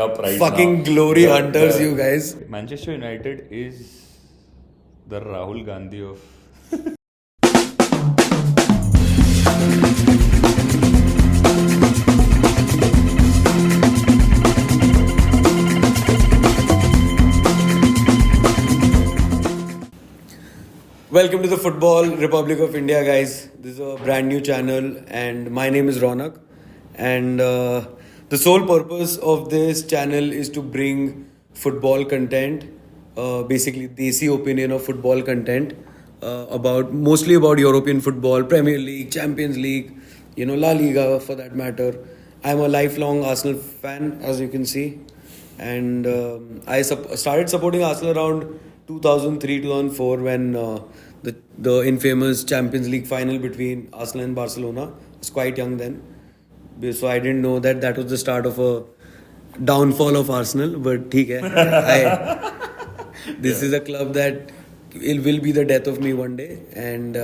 up right Fucking now. glory hunters, you guys. Manchester United is the Rahul Gandhi of. Welcome to the Football Republic of India, guys. This is a brand new channel, and my name is Ronak. And the sole purpose of this channel is to bring football content, basically desi opinion of football content, mostly about European football, Premier League, Champions League, La Liga for that matter. I'm a lifelong Arsenal fan, as you can see, and I started supporting Arsenal around 2003-2004 when the infamous Champions League final between Arsenal and Barcelona. I was quite young then, so I didn't know that was the start of a downfall of Arsenal. But ठीक है, this is a club that it will be the death of me one day, and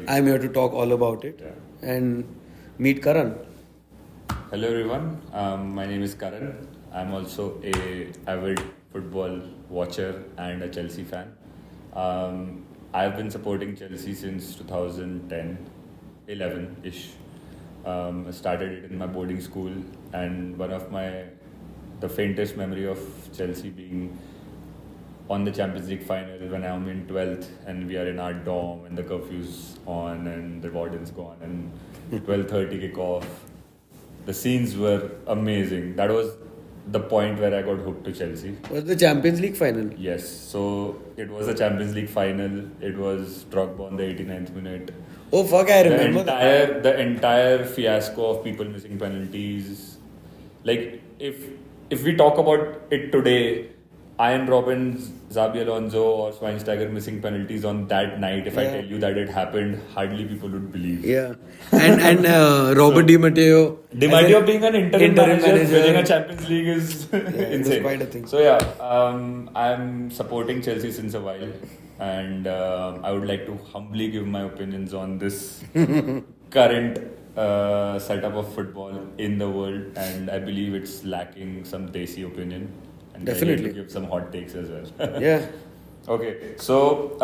I'm here to talk all about it. And meet Karan. Hello everyone, my name is Karan. I'm also a avid football watcher and a Chelsea fan. I've been supporting Chelsea since 2010, 11-ish. I started it in my boarding school, and the faintest memory of Chelsea being on the Champions League final when I'm in 12th and we are in our dorm and the curfew's on and the warden's gone and 12:30 kick off. The scenes were amazing. That was the point where I got hooked to Chelsea. Was the Champions League final? Yes, so it was the Champions League final. It was Drogba on the 89th minute. Oh fuck, I remember that. The entire fiasco of people missing penalties. Like if we talk about it today, Ian Robbins, Xabi Alonso or Schweinsteiger missing penalties on that night, if I tell you that it happened, hardly people would believe. Yeah. And Robert Di Matteo. Di Matteo being an interim manager winning a Champions League is insane. Quite a thing. So yeah, I'm supporting Chelsea since a while, and I would like to humbly give my opinions on this current setup of football in the world, and I believe it's lacking some desi opinion. And Definitely. to give some hot takes as well. Yeah. Okay, so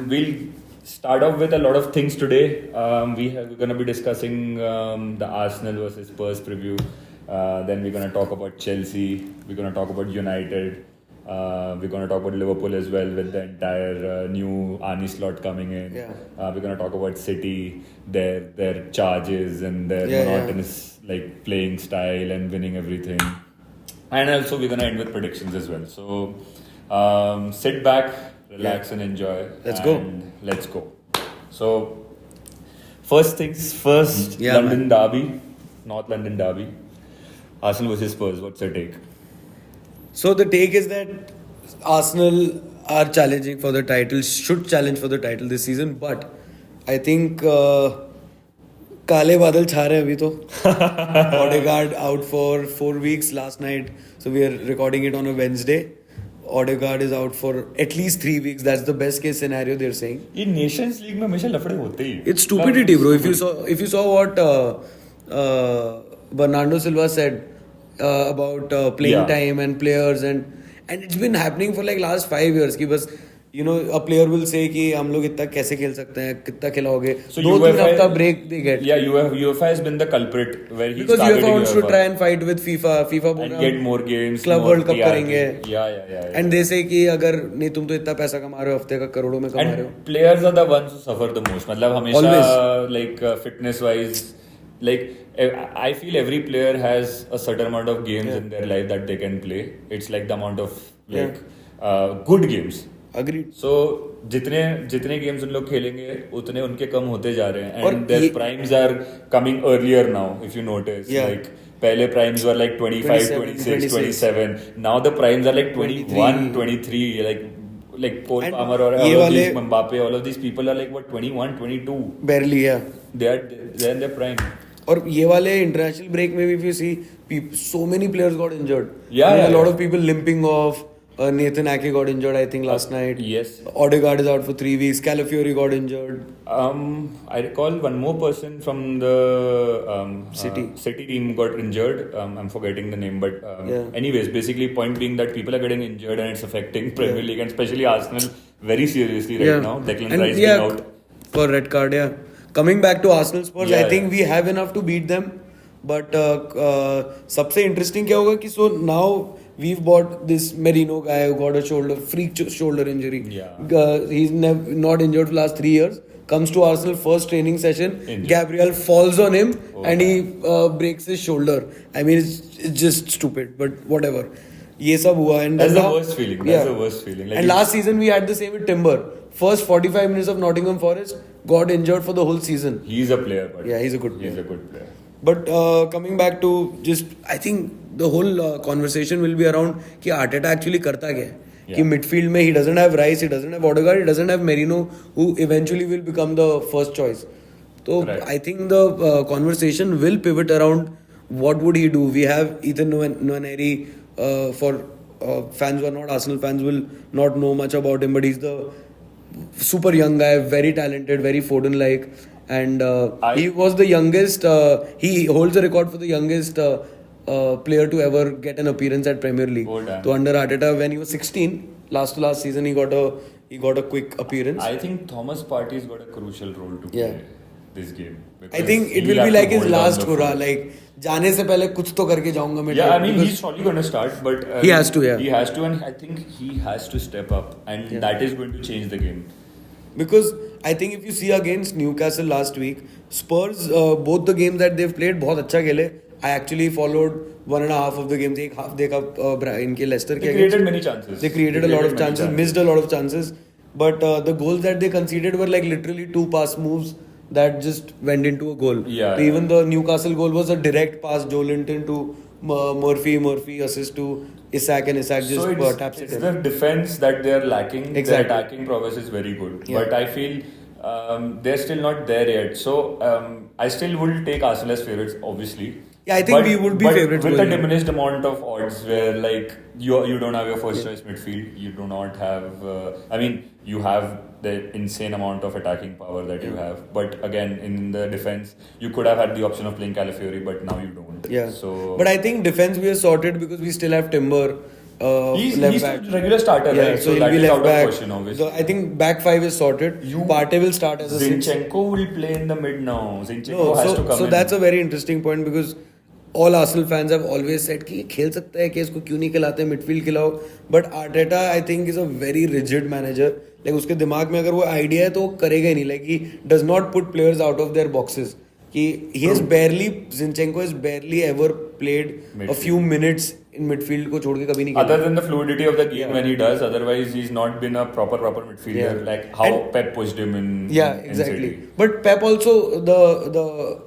we'll start off with a lot of things today. We're going to be discussing the Arsenal versus Spurs preview. Then we're going to talk about Chelsea. We're going to talk about United. We're going to talk about Liverpool as well with the entire new Arnie slot coming in. Yeah. We're going to talk about City, their charges and their monotonous like playing style and winning everything. And also we're going to end with predictions as well. So sit back, relax and enjoy. Let's go. So first things first, London Derby, North London Derby. Arsenal versus Spurs, what's your take? So the take is that Arsenal are challenging for the title, should challenge for the title this season, but I think काले बादल छा रहे हैं अभी तो. Odegaard out for 4 weeks last night, so we are recording it on a Wednesday. Odegaard is out for at least 3 weeks. That's the best case scenario they're saying. ये Nations League में हमेशा लफड़े होते ही. It's stupidity, bro. If you saw what Bernardo Silva said about playing time and players and it's been happening for like last 5 years कि बस a player will say कि हम लोग इतना कैसे खेल सकते हैं, कितना खिलाओगे. So 2-3 हफ्ता break they get. Yeah, UEFA has been the culprit where he because started UEFA wants to try and fight with FIFA and get more games. Club more World Cup TRP. करेंगे. Yeah. And they say कि अगर नहीं तुम तो इतना पैसा कमा रहे हो, हफ्ते का करोड़ों में कमा रहे हो. And players are the ones who suffer the most. मतलब हमेशा like fitness wise, like I feel every player has a certain amount of games in their life that they can play. It's like the amount of like good games. Agreed. So जितने games उन लोग खेलेंगे उतने उनके कम होते जा रहे हैं. And their primes are coming earlier now, if you notice. Like पहले primes were like 25, 26, 27. Now the primes are like 21, 23. Like Cole Palmer or all of these Mbappe, all of these people are like what 21, 22. Barely, yeah. They're in their prime. और ये वाले international break में भी if you see so many players got injured. Yeah. A lot of people limping off. Nathan Ake got injured, I think, last night. Yes. Odegaard is out for 3 weeks. Calafiori got injured. I recall one more person from the City team got injured. I'm forgetting the name, but anyways, basically, point being that people are getting injured and it's affecting Premier League and especially Arsenal very seriously right now. Declan Rice being out for red card. Yeah, coming back to Arsenal Spurs, I think we have enough to beat them. But सबसे interesting क्या होगा कि so now we've bought this Merino guy who got a freak shoulder injury. Yeah. He's not injured for the last 3 years. Comes to Arsenal first training session. Injured. Gabriel falls on him and he breaks his shoulder. I mean, it's just stupid, but whatever. ये सब हुआ and that's the worst feeling. That's the worst feeling. Like and last season we had the same with Timber. First 45 minutes of Nottingham Forest got injured for the whole season. He's a player, but yeah, he's a good player. He's a good player. But coming back to just, I think the whole conversation will be around कि Arteta actually करता क्या है? कि midfield में he doesn't have Rice, he doesn't have Odegaard, he doesn't have Merino, who eventually will become the first choice. So I think the conversation will pivot around what would he do. We have Ethan Nwaneri. For fans who are not Arsenal fans will not know much about him, but he's the super young guy, very talented, very Foden-like. And he was the youngest, he holds the record for the youngest player to ever get an appearance at Premier League. So under Arteta, when he was 16, last season, he got a quick appearance. I think Thomas Partey's got a crucial role to play this game. I think it will be like his last hurrah, like जाने से पहले कुछ तो करके जाऊंगा मैं. Yeah, I mean he's probably going to start, but he has to, he has to, and I think he has to step up, and that is going to change the game. Because I think if you see against Newcastle last week, Spurs, both the games that they've played, बहुत अच्छा खेले. I actually followed 1.5 of the games. एक half देखा इनके Leicester के. They created many chances. They created a lot of chances, missed a lot of chances. But the goals that they conceded were like literally 2 pass moves that just went into a goal. Yeah. So even the Newcastle goal was a direct pass, Joe Linton to Murphy assist to Isak, and Isak just taps it in. It's the defense that they're lacking. Exactly. The attacking prowess is very good. But I feel they're still not there yet. So I still will take Arsenal as favourites, obviously. Yeah, I think we would be favourites. With a diminished amount of odds where like you don't have your first choice midfield, you do not have, you have the insane amount of attacking power that you have. But again, in the defense, you could have had the option of playing Calafiori, but now you don't. Yeah. So, but I think defense we are sorted because we still have Timber. He's a regular starter, right? So that he'll be is left out back. of question, obviously. So I think back 5 is sorted. Partey will start as a 6. Zinchenko will play in the mid now. Zinchenko has to come in. So that's a very interesting point because all Arsenal fans have always said कि ये खेल सकता है कि इसको क्यों नहीं खिलाते midfield खिलाओ. But Arteta I think is a very rigid manager. Like उसके दिमाग में अगर वो idea है तो वो करेगा ही नहीं. Like he does not put players out of their boxes. Zinchenko has barely ever played midfield. A few minutes in midfield को छोड़ के कभी नहीं खेला. Other than the fluidity of the game when he does, otherwise he's not been a proper midfielder like how Pep pushed him in. Yeah, exactly. In but Pep also the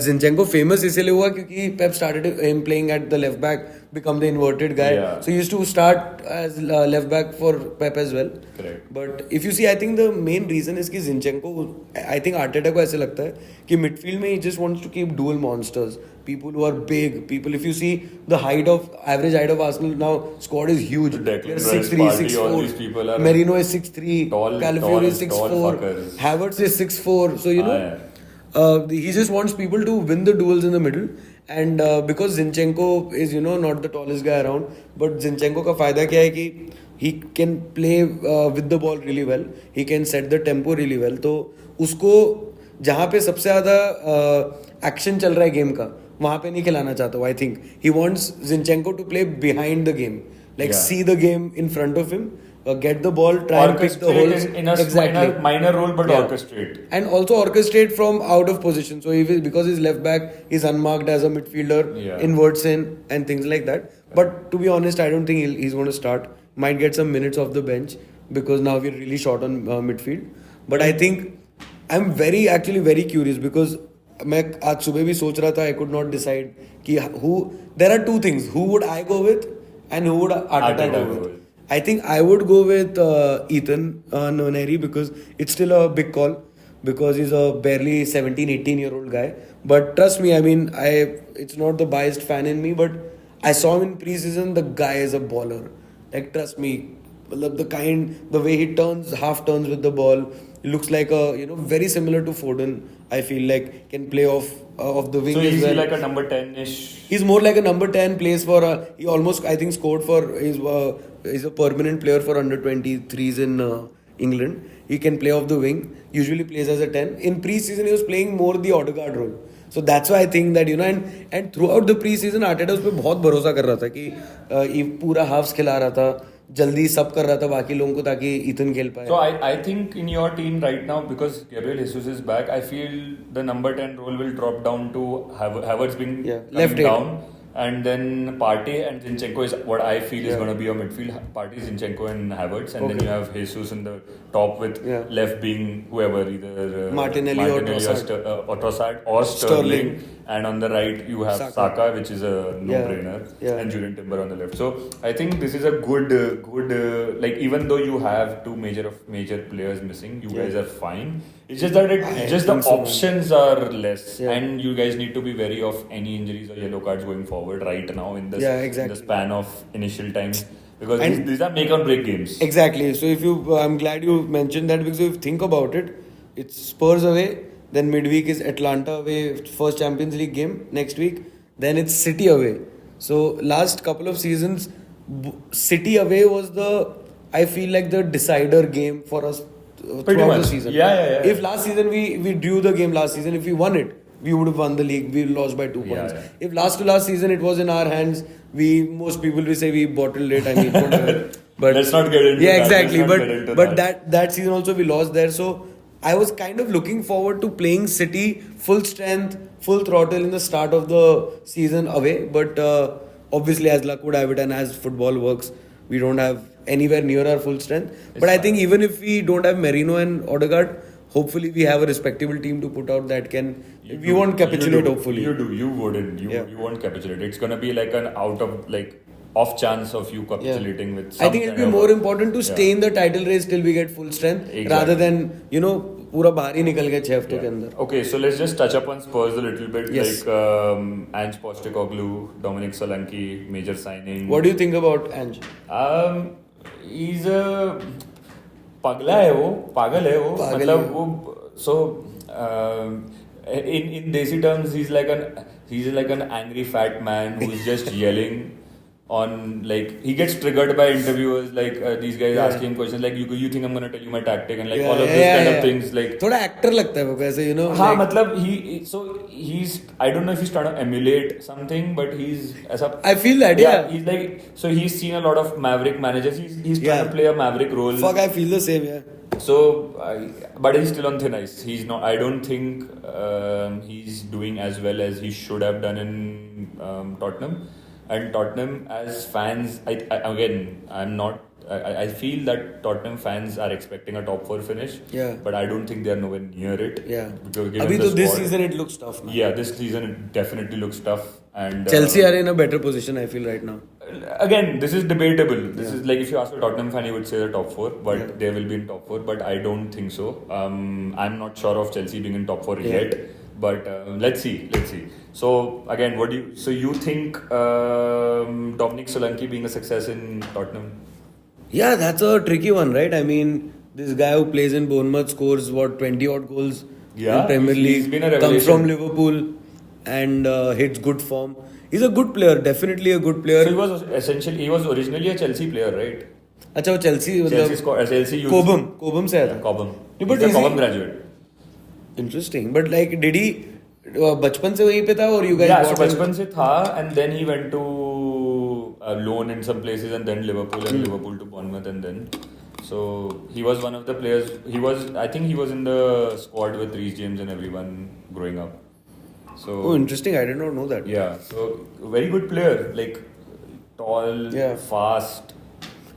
Zinchenko famous इसलिए हुआ क्योंकि Pep started him playing at the left back, become the inverted guy. Yeah. So he used to start as left back for Pep as well. Correct. But if you see, I think the main reason is कि Zinchenko, I think Arteta को ऐसे लगता है कि midfield में he just wants to keep dual monsters, people who are big, people. If you see the average height of Arsenal now, squad is huge. They're 6'3", 6'4". Merino is 6'3", Calafiori is 6'4", Havertz is 6'4". So he just wants people to win the duels in the middle, and because Zinchenko is not the tallest guy around, but Zinchenko का फायदा क्या है कि he can play with the ball really well, he can set the tempo really well. तो उसको जहाँ पे सबसे ज़्यादा एक्शन चल रहा है गेम का वहाँ पे नहीं खिलाना चाहता हूँ. I think he wants Zinchenko to play behind the game, see the game in front of him. Get the ball, try and pick the holes. In a minor role, but orchestrate. And also orchestrate from out of position. So because he's left back, he's unmarked as a midfielder, inverts in and things like that. But to be honest, I don't think he's going to start. Might get some minutes off the bench because now we're really short on midfield. But I think I'm very curious because मैं आज सुबह भी सोच रहा था I could not decide कि there are two things. Who would I go with and who would Arteta go with? I think I would go with Ethan Nwaneri because it's still a big call because he's a barely 17-18 year old guy. But trust me, I mean, it's not the biased fan in me, but I saw him in pre-season. The guy is a baller. Like trust me, the way he half turns with the ball, he looks like a very similar to Foden. I feel like can play off the wing So as is he well. like a number 10-ish? He's more like a number 10, plays for he almost I think scored for he's a permanent player for under 23s in England. He can play off the wing, usually plays as a 10. In pre-season he was playing more the Odegaard role. So that's why I think that and throughout the pre-season Arteta उस पे बहुत भरोसा कर रहा था कि ये पूरा हाफ्स खिला रहा था, जल्दी सब कर रहा था बाकी लोगों को ताकि इथन खेल पाए. So I think in your team right now, because Gabriel Jesus is back, I feel the number 10 role will drop down to Havertz being left down. And then Partey and Zinchenko is what I feel is going to be your midfield. Partey, Zinchenko and Havertz. And then you have Jesus in the top with left being whoever, either Martinelli or Trossard or Sterling. And on the right you have Saka, which is a no-brainer. And Julian Timber on the left. So I think this is a good like even though you have two major players missing, you guys are fine. It's just that the options are less, and you guys need to be wary of any injuries or yellow cards going forward right now in this in the span of initial times, because these are make or break games. Exactly. So I'm glad you mentioned that, because if you think about it, it's Spurs away, then midweek is Atlanta away, first Champions League game next week, then it's City away. So last couple of seasons, City away was I feel like the decider game for us. Throughout the season. If last season we drew the game last season, if we won it, we would have won the league. We lost by 2 points. If last to last season it was in our hands, most people will say we bottled it. I mean, whatever. But let's not get into that. Exactly. But that season also we lost there. So I was kind of looking forward to playing City full strength, full throttle in the start of the season away. But obviously, as luck would have it, and as football works, we don't have anywhere near our full strength. But I think even if we don't have Merino and Odegaard, hopefully we have a respectable team to put out that can. We won't capitulate. Hopefully, you wouldn't. You won't capitulate. It's gonna be like an off chance of you capitulating with. I think it'll be more important to stay in the title race till we get full strength, rather than पूरा बाहर ही निकल गए 6 हफ्तों के अंदर. Okay, so let's just touch upon Spurs a little bit. Like Ange Postecoglou, Dominic Solanke, major signing. What do you think about Ange? He's a पागल है वो मतलब वो so in desi terms he's like an angry fat man who's just yelling on, like, he gets triggered by interviewers, like these guys asking him questions like you think I'm gonna tell you my tactic and like all of these kind of things, like थोड़ा actor लगता है वो कैसे हाँ like, मतलब he's I don't know if he's trying to emulate something, but he's I feel that he's like, so he's seen a lot of Maverick managers, he's trying to play a Maverick role. Fuck, I feel the same. So but he's still on thin ice. He's not, I don't think he's doing as well as he should have done in Tottenham. And Tottenham, as fans, I feel that Tottenham fans are expecting a top 4 finish. But I don't think they are nowhere near it. Because this season it looks tough. Man. This season it definitely looks tough. And Chelsea are in a better position, I feel, right now. Again, this is debatable. This is like, if you ask a Tottenham fan, he would say the top 4, but they will be in top 4. But I don't think so. I'm not sure of Chelsea being in top 4 yet. But let's see. So again, you think Dominic Solanke being a success in Tottenham? Yeah, that's a tricky one, right? I mean, this guy who plays in Bournemouth scores 20 odd goals in Premier League. He's been a revelation. Comes from Liverpool and hits good form. He's a good player, definitely a good player. So he was originally a Chelsea player, right? अच्छा वो Chelsea Cobham से आया था. Cobham. He's a Cobham graduate. Interesting, but like, did he बचपन से वहीं पे था or you guys? Yeah, so बचपन से था, and then he went to loan in some places, and then Liverpool to Bournemouth, and then so he was one of the players. I think he was in the squad with Reece James and everyone growing up. So interesting. I did not know that. Yeah, so very good player, like tall, fast.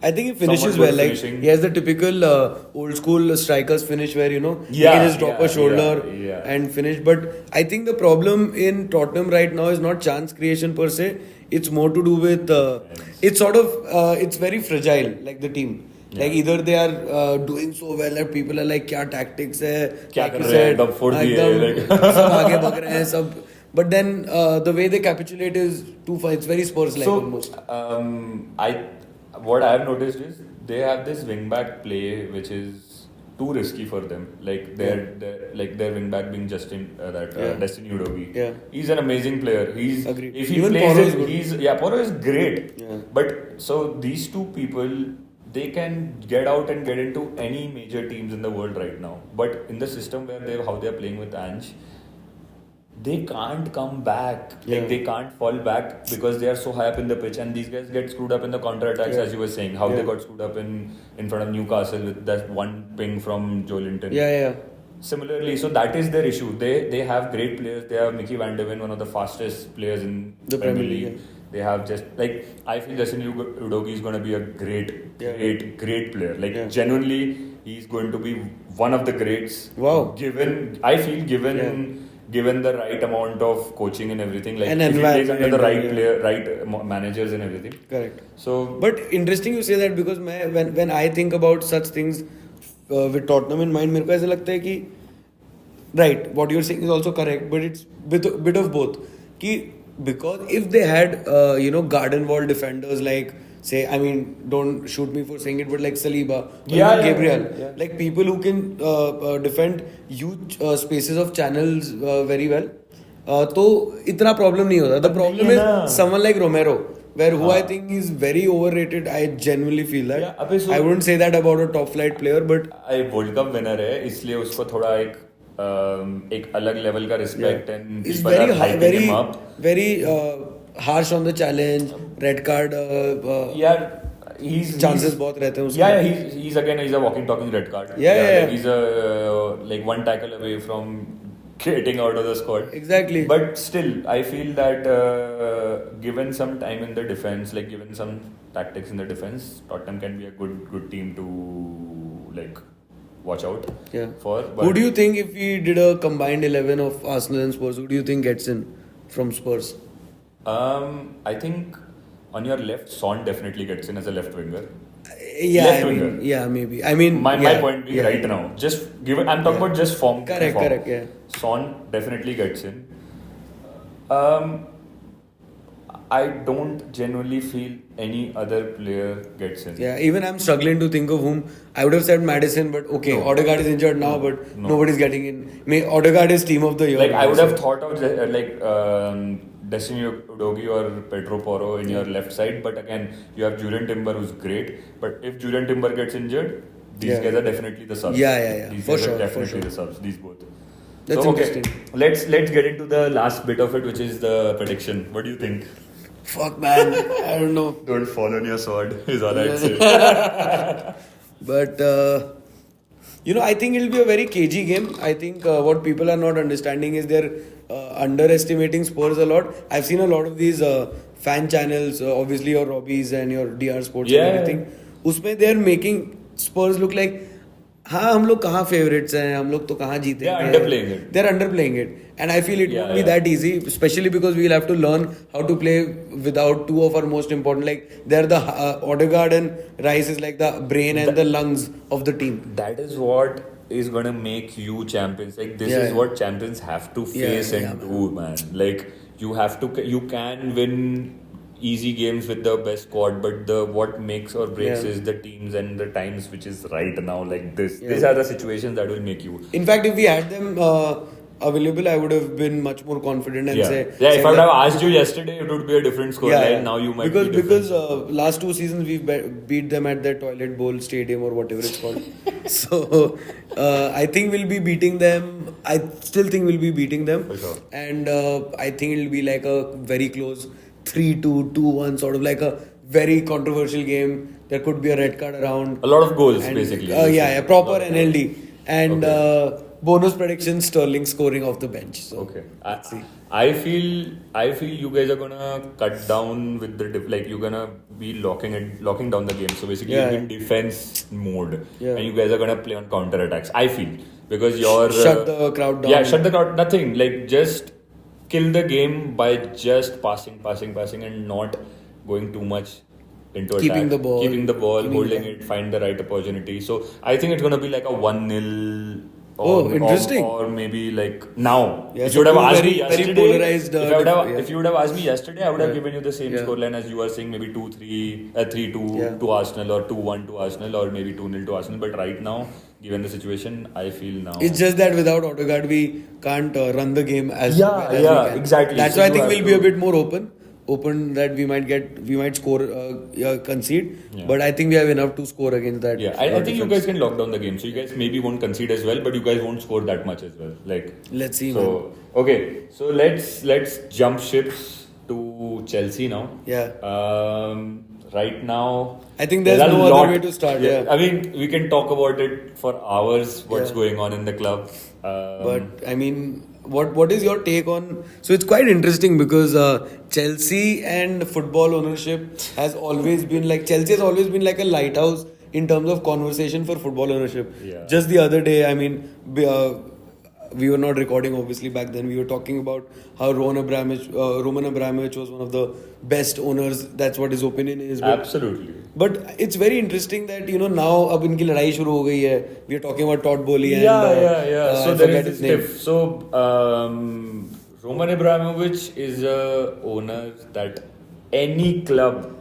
I think he finishes well. Like, he has the typical old school strikers finish where he can just drop a shoulder and finish. But I think the problem in Tottenham right now is not chance creation per se. It's more to do with it's very fragile, like the team. Like, either they are doing so well that people are like, क्या tactics है, क्या कर रहे हैं, दम फोड़ दिए, सब आगे भाग रहे हैं सब. But then the way they capitulate is too far. It's very Spurs-like almost. What I have noticed is they have this wingback play which is too risky for them. Like their wingback being Destiny Udogie. Yeah. He's an amazing player. Agreed. If he Even plays Porro is it, good. Porro is great. Yeah. But so these two people, they can get out and get into any major teams in the world right now. But in the system where how they're playing with Ange, they can't come back. Yeah. Like they can't fall back because they are so high up in the pitch, and these guys get screwed up in the counter attacks, Yeah. as you were saying. How Yeah. they got screwed up in front of Newcastle with that one ping from Joe Linton. Yeah. Similarly, so that is their issue. They have great players. They have Mickey Van de Ven, one of the fastest players in The Premier League, yeah. They have just like I feel Destiny Udogie is going to be a great player. Like Yeah. genuinely, he's going to be one of the greats. Wow. Given the right amount of coaching and everything, like And if he plays under the right environment, player, right managers and everything. Correct. So, But interesting you say that because when I think about such things with Tottenham in mind, मेरे को ऐसा लगता है कि right, what you're saying is also correct, but it's bit of both. कि because if they had garden wall defenders like say, I mean, don't shoot me for saying it, but like Saliba, or even Gabriel, like people who can defend huge spaces of channels very well, तो इतना problem नहीं होता. The problem is someone like Romero, who I think is very overrated. I genuinely feel that. Yeah, अबे so- I wouldn't say that about a top flight player, but world cup winner है, इसलिए उसको थोड़ा एक अलग level का respect and he's very harsh on the challenge. Red card. he's chances बहुत रहते हैं उसके. Yeah, he's a walking talking red card. Yeah. He's like one tackle away from getting out of the squad. Exactly. But still, I feel that given some time in the defense, like given some tactics in the defense, Tottenham can be a good team to like watch out for. But Who do you think, if we did a combined 11 of Arsenal and Spurs, who do you think gets in from Spurs? I think on your left, Son definitely gets in as a left winger. Yeah, Left maybe. I mean, my point being right now, just given I'm talking about just form. Correct, yeah. Son definitely gets in. I don't genuinely feel any other player gets in. Yeah, even I'm struggling to think of whom. I would have said Madison, but okay, No. Odegaard is injured now, but nobody's getting in. Odegaard is team of the year. Like I would have thought of Destiny Udogie or Pedro Porro in your left side, but again you have Julian Timber who's great. But if Julian Timber gets injured, these guys are definitely the subs. Yeah. These For guys sure, are definitely for sure. the subs. These both. That's so, okay, interesting. let's get into the last bit of it, which is the prediction. What do you think? Fuck, man. I don't know. Don't fall on your sword, is all I'd say. But, I think it'll be a very cagey game. I think what people are not understanding is they're underestimating Spurs a lot. I've seen a lot of these fan channels, obviously your Robbies and your DR Sports and everything. Usme they're making Spurs look like, हाँ हम लोग कहाँ favorites हैं, हम लोग तो कहाँ जीते हैं. They're underplaying it. And I feel it won't be that easy, especially because we'll have to learn how to play without two of our most important. Like they're the Odegaard and Rice is like the brain and the lungs of the team. That is what is gonna make you champions. Like this is what champions have to face and do, man. Like you can win easy games with the best squad, but what makes or breaks is the teams and the times which is right now. Like this, these are the situations that will make you. In fact, if we had them available, I would have been much more confident and say. Yeah, if I would have asked you yesterday, it would be a different score. Right now, you might because last 2 seasons we've beat them at the Toilet Bowl Stadium or whatever it's called. So I think we'll be beating them. I still think we'll be beating them. For sure. And I think it'll be like a very close 3-2, 2-1, sort of like a very controversial game. There could be a red card around. A lot of goals, basically. Proper NLD. And bonus prediction, Sterling scoring off the bench. So, okay. I feel you guys are gonna cut down with the you're gonna be locking down the game. So basically, you're in defense mode, and you guys are gonna play on counter attacks. I feel because you're shut the crowd down. Yeah, shut the crowd. Nothing like just kill the game by just passing, and not going too much into attack. Keeping the ball, holding it, find the right opportunity. So I think it's gonna be like a 1-0 Oh, interesting. Or maybe like now. Yeah, if so you would have two asked very- me very yesterday, polarized, if, I would have, yeah. if you would have asked me yesterday, I would have Yeah. given you the same Yeah. scoreline as you are saying, maybe 2-3, 3-2 Yeah. to Arsenal, or 2-1 to Arsenal, or maybe 2-0 to Arsenal. But right now, given the situation, I feel now. It's just that without Odegaard, we can't run the game as Yeah, well as yeah, we can. exactly. That's So why I you think have we'll be a to- bit more open that we might score, concede. Yeah. But I think we have enough to score against that. Yeah, I think you guys can lock down the game. So you guys maybe won't concede as well, but you guys won't score that much as well. Like, Let's see, man. so okay, so let's jump ships to Chelsea now. Yeah. Right now, I think there's a no other lot- way to start, yeah. I mean, we can talk about it for hours. What's Yeah. going on in the club? But I mean, what is your take on? So it's quite interesting because Chelsea and football ownership has always been like Chelsea has always been like a lighthouse in terms of conversation for football ownership. Yeah. Just the other day, I mean, we were not recording obviously back then. We were talking about how Roman Abramovich was one of the best owners. That's what his opinion is. Absolutely. But it's very interesting that now अब इनकी लड़ाई शुरू हो गई है. We are talking about Todd Bowley and Yeah. So I there forget is his this name. tiff. So Roman Abramovich is a owner that any club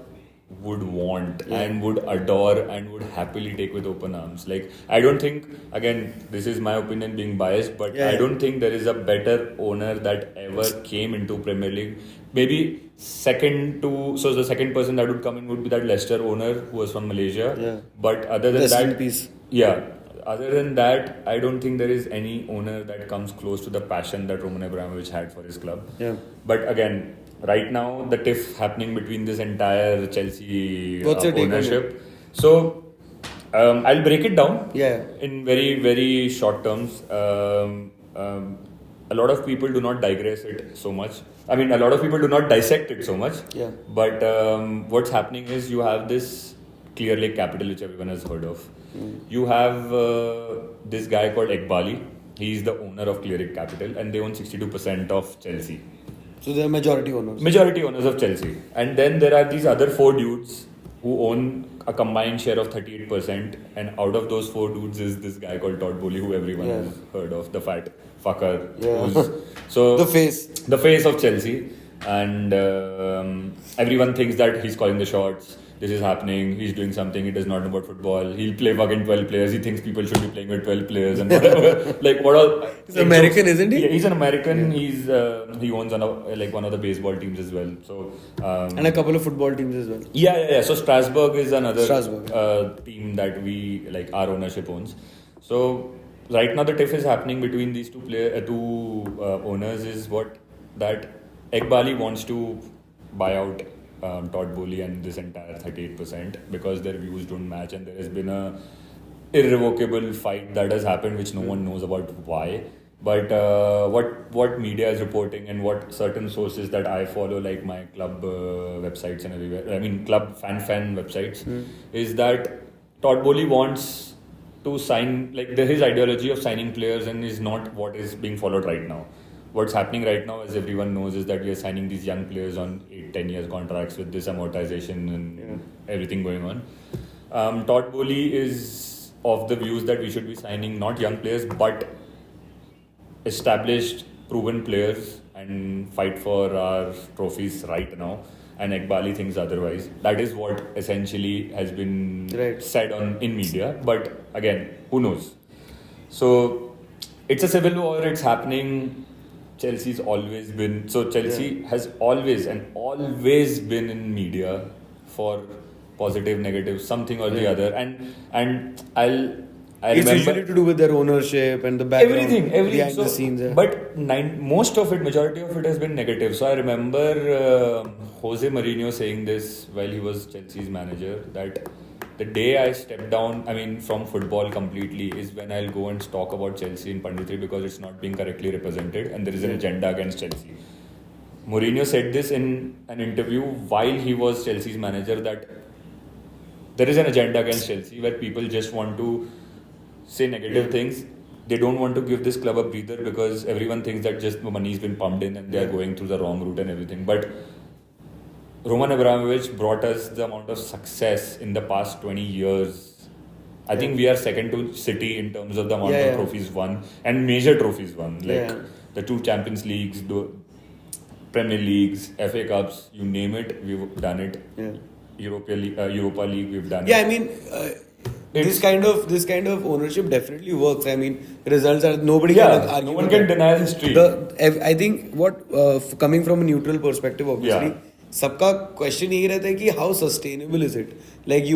would want and would adore and would happily take with open arms. Like, I don't think, again, this is my opinion being biased, but Yeah. I don't think there is a better owner that ever came into Premier League. Maybe so the second person that would come in would be that Leicester owner who was from Malaysia. Yeah. But other than Rest in that, peace. yeah. Other than that, I don't think there is any owner that comes close to the passion that Roman Abramovich had for his club. Yeah. But again, right now, the tiff happening between this entire Chelsea What's your take on ownership. So, I'll break it down Yeah. in very, very short terms. A lot of people do not digress it so much. I mean, a lot of people do not dissect it so much. Yeah. But what's happening is you have this Clear Lake Capital, which everyone has heard of. You have this guy called Ekbali. He's the owner of Clear Lake Capital, and they own 62% of Chelsea. So they're majority owners. Majority owners of Chelsea. And then there are these other four dudes who own a combined share of 38%. And out of those four dudes is this guy called Todd Bowley, who everyone Yeah. has heard of, the fat fucker. Yeah. So The face. The face of Chelsea. And everyone thinks that he's calling the shots. This is happening. He's doing something. He does not know about football. He'll play fucking 12 players. He thinks people should be playing with 12 players and whatever. Like what all? He's American, isn't he? Yeah, he's an American. He's he owns one of the baseball teams as well. So And a couple of football teams as well. yeah. So Strasbourg is another Strasbourg. team that we like our ownership owns. So right now the tiff is happening between these two owners is that Ekbali wants to buy out Todd Bowley and this entire 38% because their views don't match, and there has been a irrevocable fight that has happened which no one knows about why. But what media is reporting and what certain sources that I follow, like my club websites and everywhere, I mean club fan websites, is that Todd Bowley wants to sign, like his ideology of signing players and is not what is being followed right now. What's happening right now, as everyone knows, is that we are signing these young players on 8-10 years contracts with this amortization and everything going on. Todd Bowley is of the views that we should be signing not young players but established, proven players and fight for our trophies right now. And Ekbali thinks otherwise. That is what essentially has been said in media. But again, who knows? So it's a civil war. It's happening. Chelsea's always been Chelsea has always been in media for positive, negative, something or the other. And I It's remember usually to do with their ownership and the background, everything behind so, the scenes. Yeah. But majority of it has been negative. So I remember Jose Mourinho saying this while he was Chelsea's manager, that the day I step down, from football completely, is when I'll go and talk about Chelsea in punditry because it's not being correctly represented and there is an agenda against Chelsea. Mourinho said this in an interview while he was Chelsea's manager, that there is an agenda against Chelsea where people just want to say negative things. They don't want to give this club a breather because everyone thinks that just money's been pumped in and they are going through the wrong route and everything. But Roman Abramovich brought us the amount of success in the past 20 years I think we are second to City in terms of the amount Yeah, of yeah. trophies won and major trophies won. Like Yeah. the 2 Champions Leagues, the Premier Leagues, FA Cups, you name it, we've done it. Yeah. Europa League, we've done Yeah, it. I mean, It's- this kind of ownership definitely works. I mean, results are nobody Yeah, can argue. no one with can that. deny history. I think what coming from a neutral perspective, obviously, Yeah. सबका question यही रहता है कि how sustainable is it? Like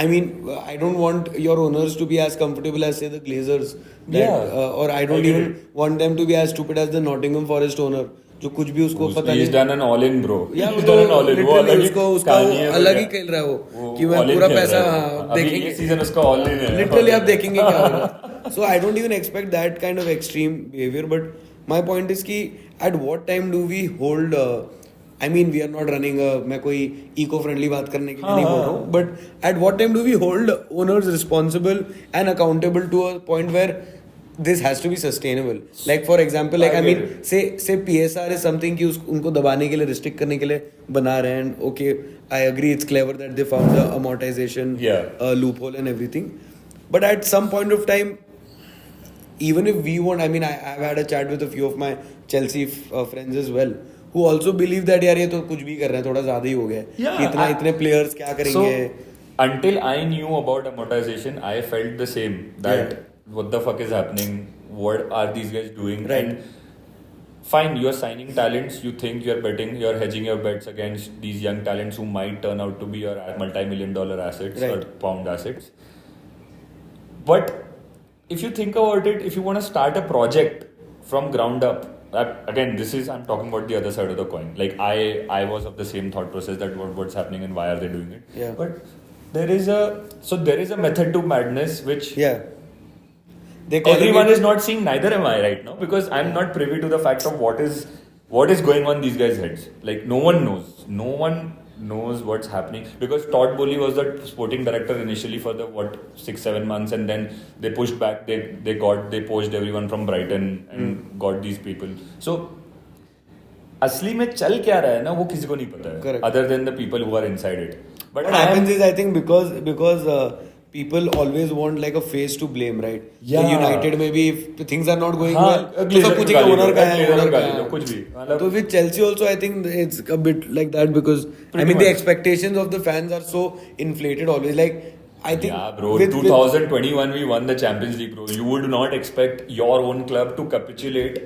I mean, I don't want your owners to be as comfortable as say the Glazers, that, Yeah. or I I don't get even it. want them to be as stupid as the Nottingham Forest owner, जो कुछ भी उसको पता He's नहीं. done an all-in, bro. या He's वो done an all-in. वो literally अलग ही उसका कहानी है अलग ही भैया। खेल रहा है वो वो कि मैं all-in पूरा खेल पैसा रहा है। हाँ, अभी देखेंगे ये सीजन उसका all-in है। लिटरली आप देखेंगे क्या होगा. So I don't even expect that kind of extreme behavior, but my point is कि at what time do we hold I mean we are not running a मैं कोई eco friendly बात करने के लिए नहीं बोल रहा हूँ, but at what time do we hold owners responsible and accountable to a point where this has to be sustainable. Like for example, like I mean say PSR is something कि उनको दबाने के लिए restrict करने के लिए बना रहे हैं. Okay, I agree it's clever that they found the amortization loophole and everything, but at some point of time, even if we want, I mean I've had a chat with a few of my Chelsea friends as well, who also believe that यार ये तो कुछ भी कर रहे हैं, थोड़ा ज़्यादा ही हो गया है. Yeah, इतने players क्या करेंगे. So, until I knew about amortization, I felt the same. That what the fuck is happening? What are these guys doing? Right. And fine, you're signing talents. You think you're betting, you're hedging your bets against these young talents who might turn out to be your multi-million-dollar assets or pound assets. But if you think about it, if you want to start a project from ground up, again, I'm talking about the other side of the coin. Like I was of the same thought process that what's happening and why are they doing it? Yeah. But there is a method to madness which They call everyone it, is not seeing. Neither am I right now because I'm not privy to the fact of what is going on in these guys' heads. Like no one knows. No one knows what's happening because Todd Bowley was the sporting director initially for the 6-7 months, and then they pushed back. They poached everyone from Brighton and got these people. So असली में चल क्या रहा है ना वो किसी को नहीं पता है. Correct. Other than the people who are inside it. But what happens is I think because people always want like a face to blame, right? Yeah. So United maybe if things are not going हाँ, well, तो Glazer सब कुछ गाली owner दो, का है, Glazer owner का गाली दो, है. कुछ भी. मतलब So with Chelsea also I think it's a bit like that because Pretty I mean the much. expectations of the fans are so inflated always. Like I think yeah, bro. with 2021 we won the Champions League, bro. You would not expect your own club to capitulate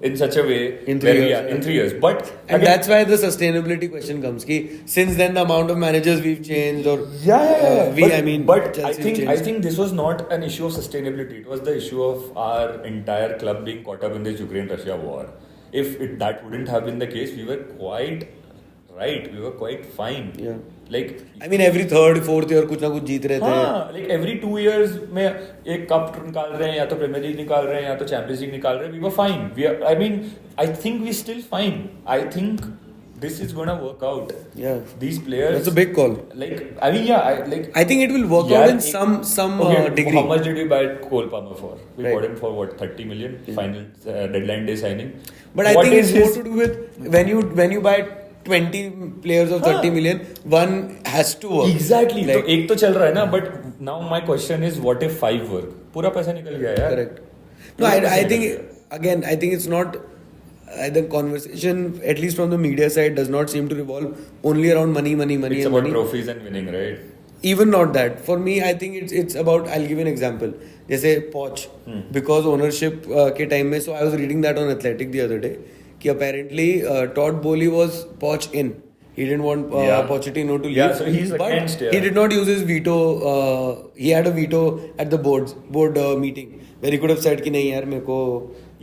in such a way In 3 where we years, are in yeah. 3 years. But and again, that's why the sustainability question comes. Ki since then the amount of managers we've changed or but Chelsea's I changed. think this was not an issue of sustainability. It was the issue of our entire club being caught up in this Ukraine-Russia war. If that wouldn't have been the case, we were quite right. We were quite fine. Yeah. Like I mean every third, fourth year कुछ ना कुछ जीत रहे थे. हाँ, like every 2 years में एक cup निकाल रहे हैं या तो प्रीमियर लीग निकाल रहे हैं या तो चैंपियंस लीग निकाल रहे हैं. We were fine. I mean, I think we're still fine. I think this is gonna work out. Yeah. These players. That's a big call. Like I mean, yeah. I think it will work out in some degree. How much did we buy Cole Palmer for? We Right. bought him for what, 30 million? Final deadline day signing. But I What think is it's more his- to do with when you buy 20 players of 30 million, one has to work. Exactly. Like, तो एक तो चल रहा है ना, but now my question is, what if 5 work? पूरा पैसा निकल गया यार. correct. No, I think again, I think it's not. The conversation, at least from the media side, does not seem to revolve only around money, It's and about money. trophies and winning, right? Even not that. For me, I think it's about. I'll give you an example. जैसे Poch, because ownership के time में, so I was reading that on Athletic the other day. कि apparently Todd Bowley was Poch in. He didn't want Pochettino to leave. Yeah, so he's but against, yeah. he did not use his veto. He had a veto at the board meeting where he could have said कि नहीं यार मेरे को.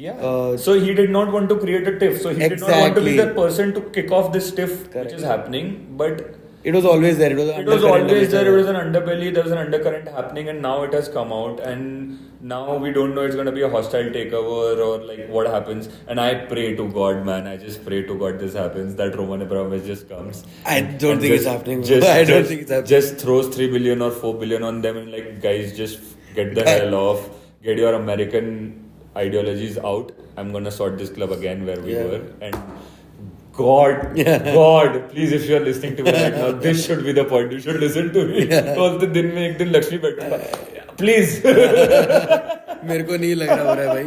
Yeah. So he did not want to create a tiff. So he did not want to be Exactly. the person to kick off this tiff Correct. which is happening. But It was always there. It was, it was always there. It was an underbelly. There was an undercurrent happening, and now it has come out. And now we don't know it's going to be a hostile takeover or like what happens. And I pray to God, man. I just pray to God this happens. That Roman Abramovich just comes. I don't and think just- it's happening. Just, I don't just- think it's happening. Just throws 3 billion or 4 billion on them and like, guys, just get the hell off. Get your American ideologies out. I'm gonna sort this club again where we were. And God, please, if you're listening to me right now, this should be the point. You should listen to me. Because the दिन में एक दिन लक्ष्मी बैठूंगा. Please मेरे को नहीं लग रहा हो रहा है भाई,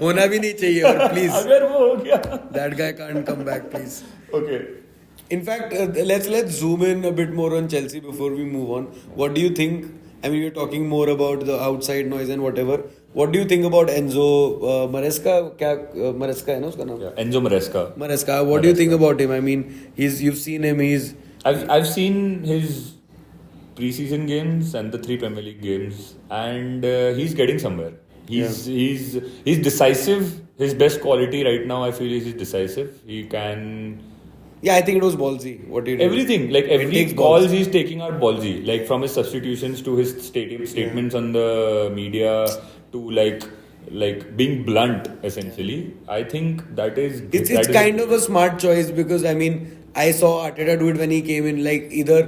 होना भी नहीं चाहिए और प्लीज अगर वो हो गया that guy can't come back please. Okay In fact, let's zoom in a bit more on Chelsea before we move on. What do you think? I mean, we're talking more about the outside noise and whatever. What do you think about Enzo Maresca? क्या Maresca है ना उसका नाम? Enzo मरेस्का Maresca. What do you think about him? I mean, you've seen him. I've seen his preseason games and the 3 Premier League games, and he's getting somewhere. He's decisive. His best quality right now, I feel, is he's decisive. He can Yeah, I think it was ballsy. What he did. everything. Like It every takes calls balls. he's taking are ballsy. Like from his substitutions to his statements on the media to like being blunt. Essentially, I think that is It's kind of a smart choice because I mean I saw Arteta do it when he came in. Like either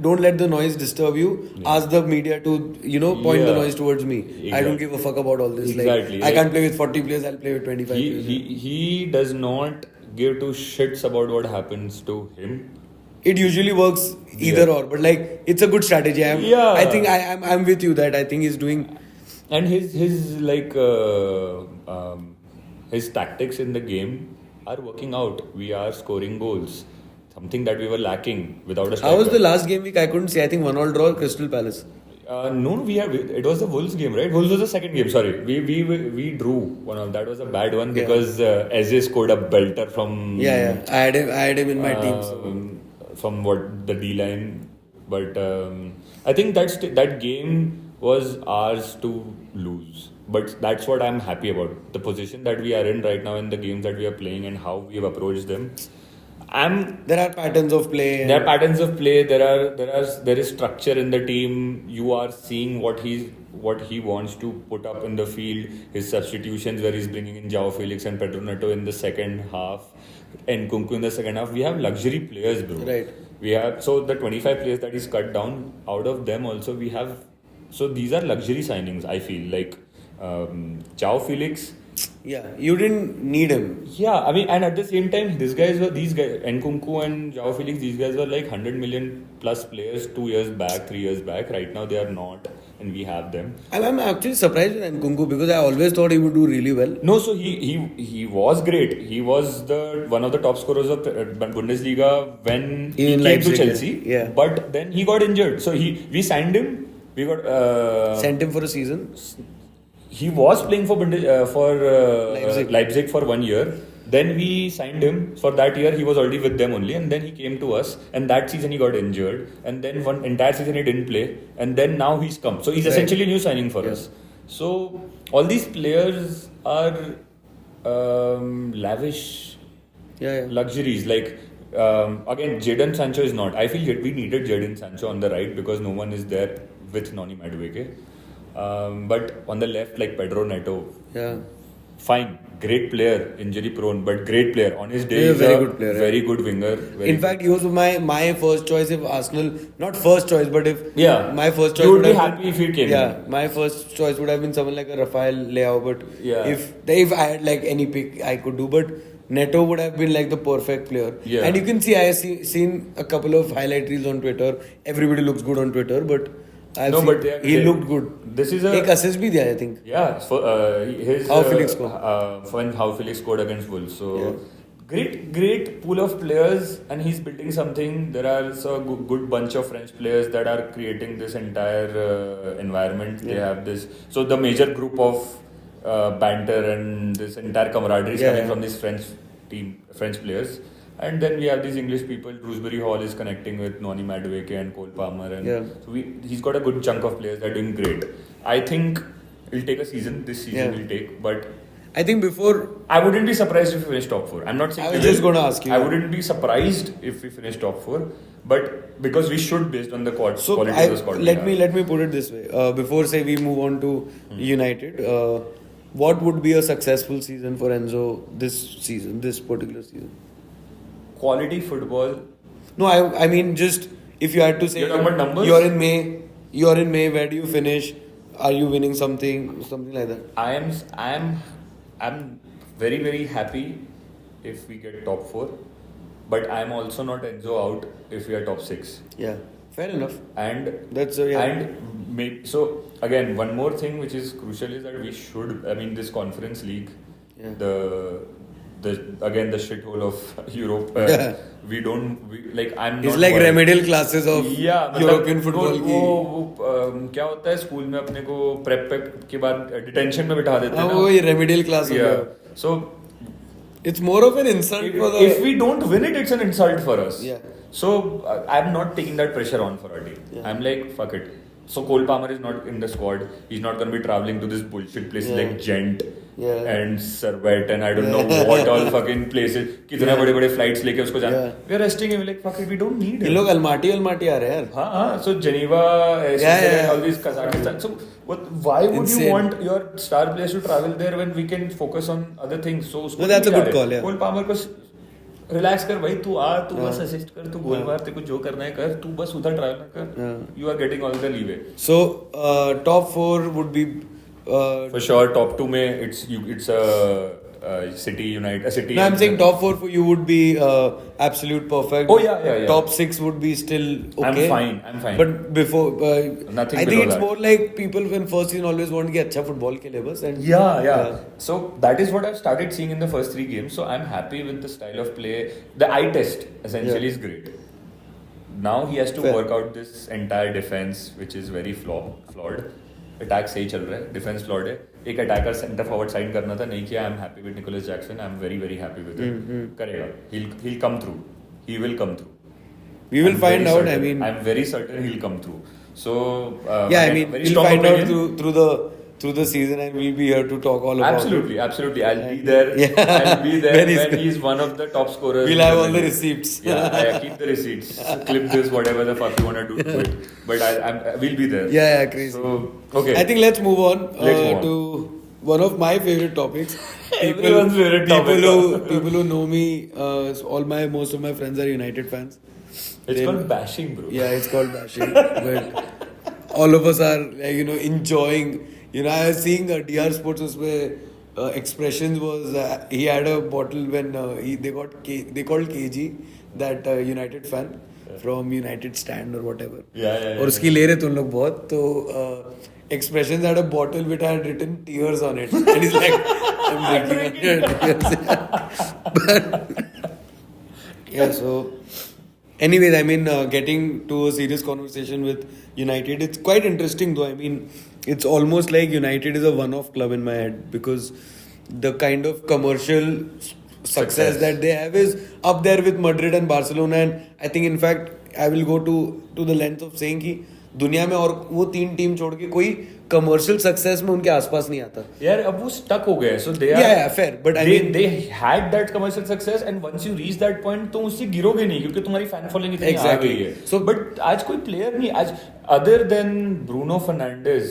don't let the noise disturb you. Ask the media to point the Yeah. noise towards me. I Exactly. don't give a fuck about all this. Exactly. Like I can't play with 40 players. I'll play with 25 players. He does not give two shits about what happens to him. It usually works either or, but like it's a good strategy. Yeah. I think I'm with you that I think he's doing. And his like his tactics in the game are working out. We are scoring goals, something that we were lacking without a striker. How was the last game week? I couldn't see. I think 1-1 draw Crystal Palace. No, it was the Wolves game, right? Wolves was the second game. Sorry, we drew one of that was a bad one because Eze scored a belter from Yeah. I had him in my team. So. from what the D line, but I think that game was ours to lose. But that's what I'm happy about. The position that we are in right now in the games that we are playing and how we have approached them. There are patterns of play. There are patterns of play. There is structure in the team. You are seeing what he wants to put up in the field. His substitutions where he's bringing in João Felix and Pedro Neto in the second half, and Nkunku in the second half. We have luxury players, bro. Right. We have so the 25 players that he's cut down. Out of them also we have. So these are luxury signings. I feel like João Felix. Yeah, you didn't need him. Yeah, I mean, and at the same time, these guys, Nkunku and João Felix, these guys were like 100 million plus players 2 years back, 3 years back. Right now, they are not, and we have them. I'm actually surprised with Nkunku because I always thought he would do really well. No, so he was great. He was one of the top scorers of Bundesliga when he came Leipzig, to Chelsea. yeah. But then he got injured, so we signed him. We got Sent him for a season. He was playing for Leipzig for 1 year. Then we signed him for that year. He was already with them only, and then he came to us. And that season he got injured, and then one entire season he didn't play. And then now he's come, so he's essentially a new signing for us. So all these players are lavish luxuries. Like again, Jadon Sancho is not. I feel we needed Jadon Sancho on the right because no one is there with Noni Madueke. But on the left, like Pedro Neto, fine, great player, injury prone, but great player. On his day, he's very a good player, very good winger. In fact, he was my first choice if Arsenal, not first choice, but if my first choice you would be have happy been, if he came. Yeah, my first choice would have been someone like a Rafael Leao, but if I had like any pick I could do, but Neto would have been like the perfect player. Yeah. And you can see I have seen a couple of highlight reels on Twitter. Everybody looks good on Twitter, but he looked good. This is a एक assist भी दिया I think. Yeah, for his How Felix scored. when how Felix scored against Wolves. So great pool of players, and he's building something. There are a good bunch of French players that are creating this entire environment. They have this. So the major group of banter and this entire camaraderie is coming from this French players. And then we have these English people. Dewsbury Hall is connecting with Noni Madueke and Cole Palmer, and so he's got a good chunk of players that are doing great. I think it'll take a season. This season will take, but I think before I wouldn't be surprised if we finish top 4. I'm not saying I was just going to ask you. I wouldn't be surprised if we finish top 4, but because we should based on the quality of the squad. Let me put it this way. Before say we move on to United, what would be a successful season for Enzo this particular season? Quality football. No, I mean just if you had to say You're talking about numbers? You're in May. Where do you finish? Are you winning something like that? I'm very very happy if we get top 4, but I'm also not Enzo out if we are top 6. Yeah, fair enough. And that's and So again, one more thing which is crucial is that we should. I mean, this Conference League, Yeah. the again the shithole of Europe. Yeah. We don't like. I'm It's not like worried. remedial classes of Yeah, European football की. वो क्या होता है school में अपने को prep के बाद डिटेंशन में बिठा देते हैं हाँ, ना. वो ये remedial class हो Yeah. गया. So It's more of an insult for the. if we don't win it, it's an insult for us. Yeah. So I'm not taking that pressure on for our team. Yeah. I'm like, fuck it. So Cole Palmer is not in the squad. He's not going to be traveling to this bullshit places Yeah. like Gent Yeah. and Servette and I don't know what all fucking places. कितने बड़े-बड़े flights लेके उसको जाना. Yeah. We are resting him. Like fuck it, we don't need ये him. लोग Almaty आ रहे हैं यार. हाँ. So Geneva, yeah. all these Kazakhstan. So why would Insane. you want your star players to travel there when we can focus on other things? So उसको No, that's a नहीं good जा रहे. call, yeah. Cole Palmer को relax कर भाई, तू आ, तू बस असिस्ट कर, तू गोल मार, तेरे को जो करना है कर, तू बस उधर ट्रायल ना कर. You are getting all the leeway. So top 4 would be. For sure top 2 में it's a City United, a City. No, I'm saying top 4 for you would be absolute perfect. Oh, yeah. Top 6 would be still okay. I'm fine. But before, Nothing I think below it's that. more like people when first season always want to get अच्छा football खेले बस and Yeah. So that is what I've started seeing in the first 3 games. So I'm happy with the style of play. The eye test essentially is great. Now he has to Fair. work out this entire defense, which is very flawed. Attack सही चल रहा है, defence flawed है. एक attacker centre forward sign करना था, नहीं किया. I am happy with Nicholas Jackson. I am very very happy with it. करेगा. He'll come through. He will come through. we will I'm find very out. certain. I mean, I'm very certain he'll come through. So yeah, I again, mean, very we'll strong find out opinion. through the season and we'll be here to talk all about Absolutely. I'll be And- there. Yeah. I'll be there When he's when good. he's one of the top scorers. We'll in have the all the league. receipts. Yeah, keep the receipts. Clip this, whatever the fuck you want to do to it. But we'll be there. Yeah, crazy. So, okay. I think let's move on, Let's move on. to one of my favorite topics. Everyone's favorite topic. People who know me, most of my friends are United fans. It's called bashing, bro. Yeah, it's called bashing. But all of us are like, enjoying. I was seeing DR Sports where expressions was he had a bottle when they called KG that United fan from United stand or whatever. Yeah. और उसकी ले रहे थे उन लोग बहुत तो expressions had a bottle which had written tears on it and he's like I'm drinking tears. Yeah, so anyways, I mean, getting to a serious conversation with United, it's quite interesting though. I mean, it's almost like United is a one-off club in my head because the kind of commercial success that they have is up there with Madrid and Barcelona. And I think, in fact, I will go to the length of saying कि दुनिया में और वो 3 team छोड़ के कोई commercial success में उनके आसपास नहीं आता. यार अब वो stuck हो गए. So they are. Yeah, fair. But I mean, they had that commercial success and once you reach that point तो उससे गिरोगे नहीं क्योंकि तुम्हारी fan following इतनी आ गई है. So but आज कोई player नहीं. आज other than Bruno Fernandes.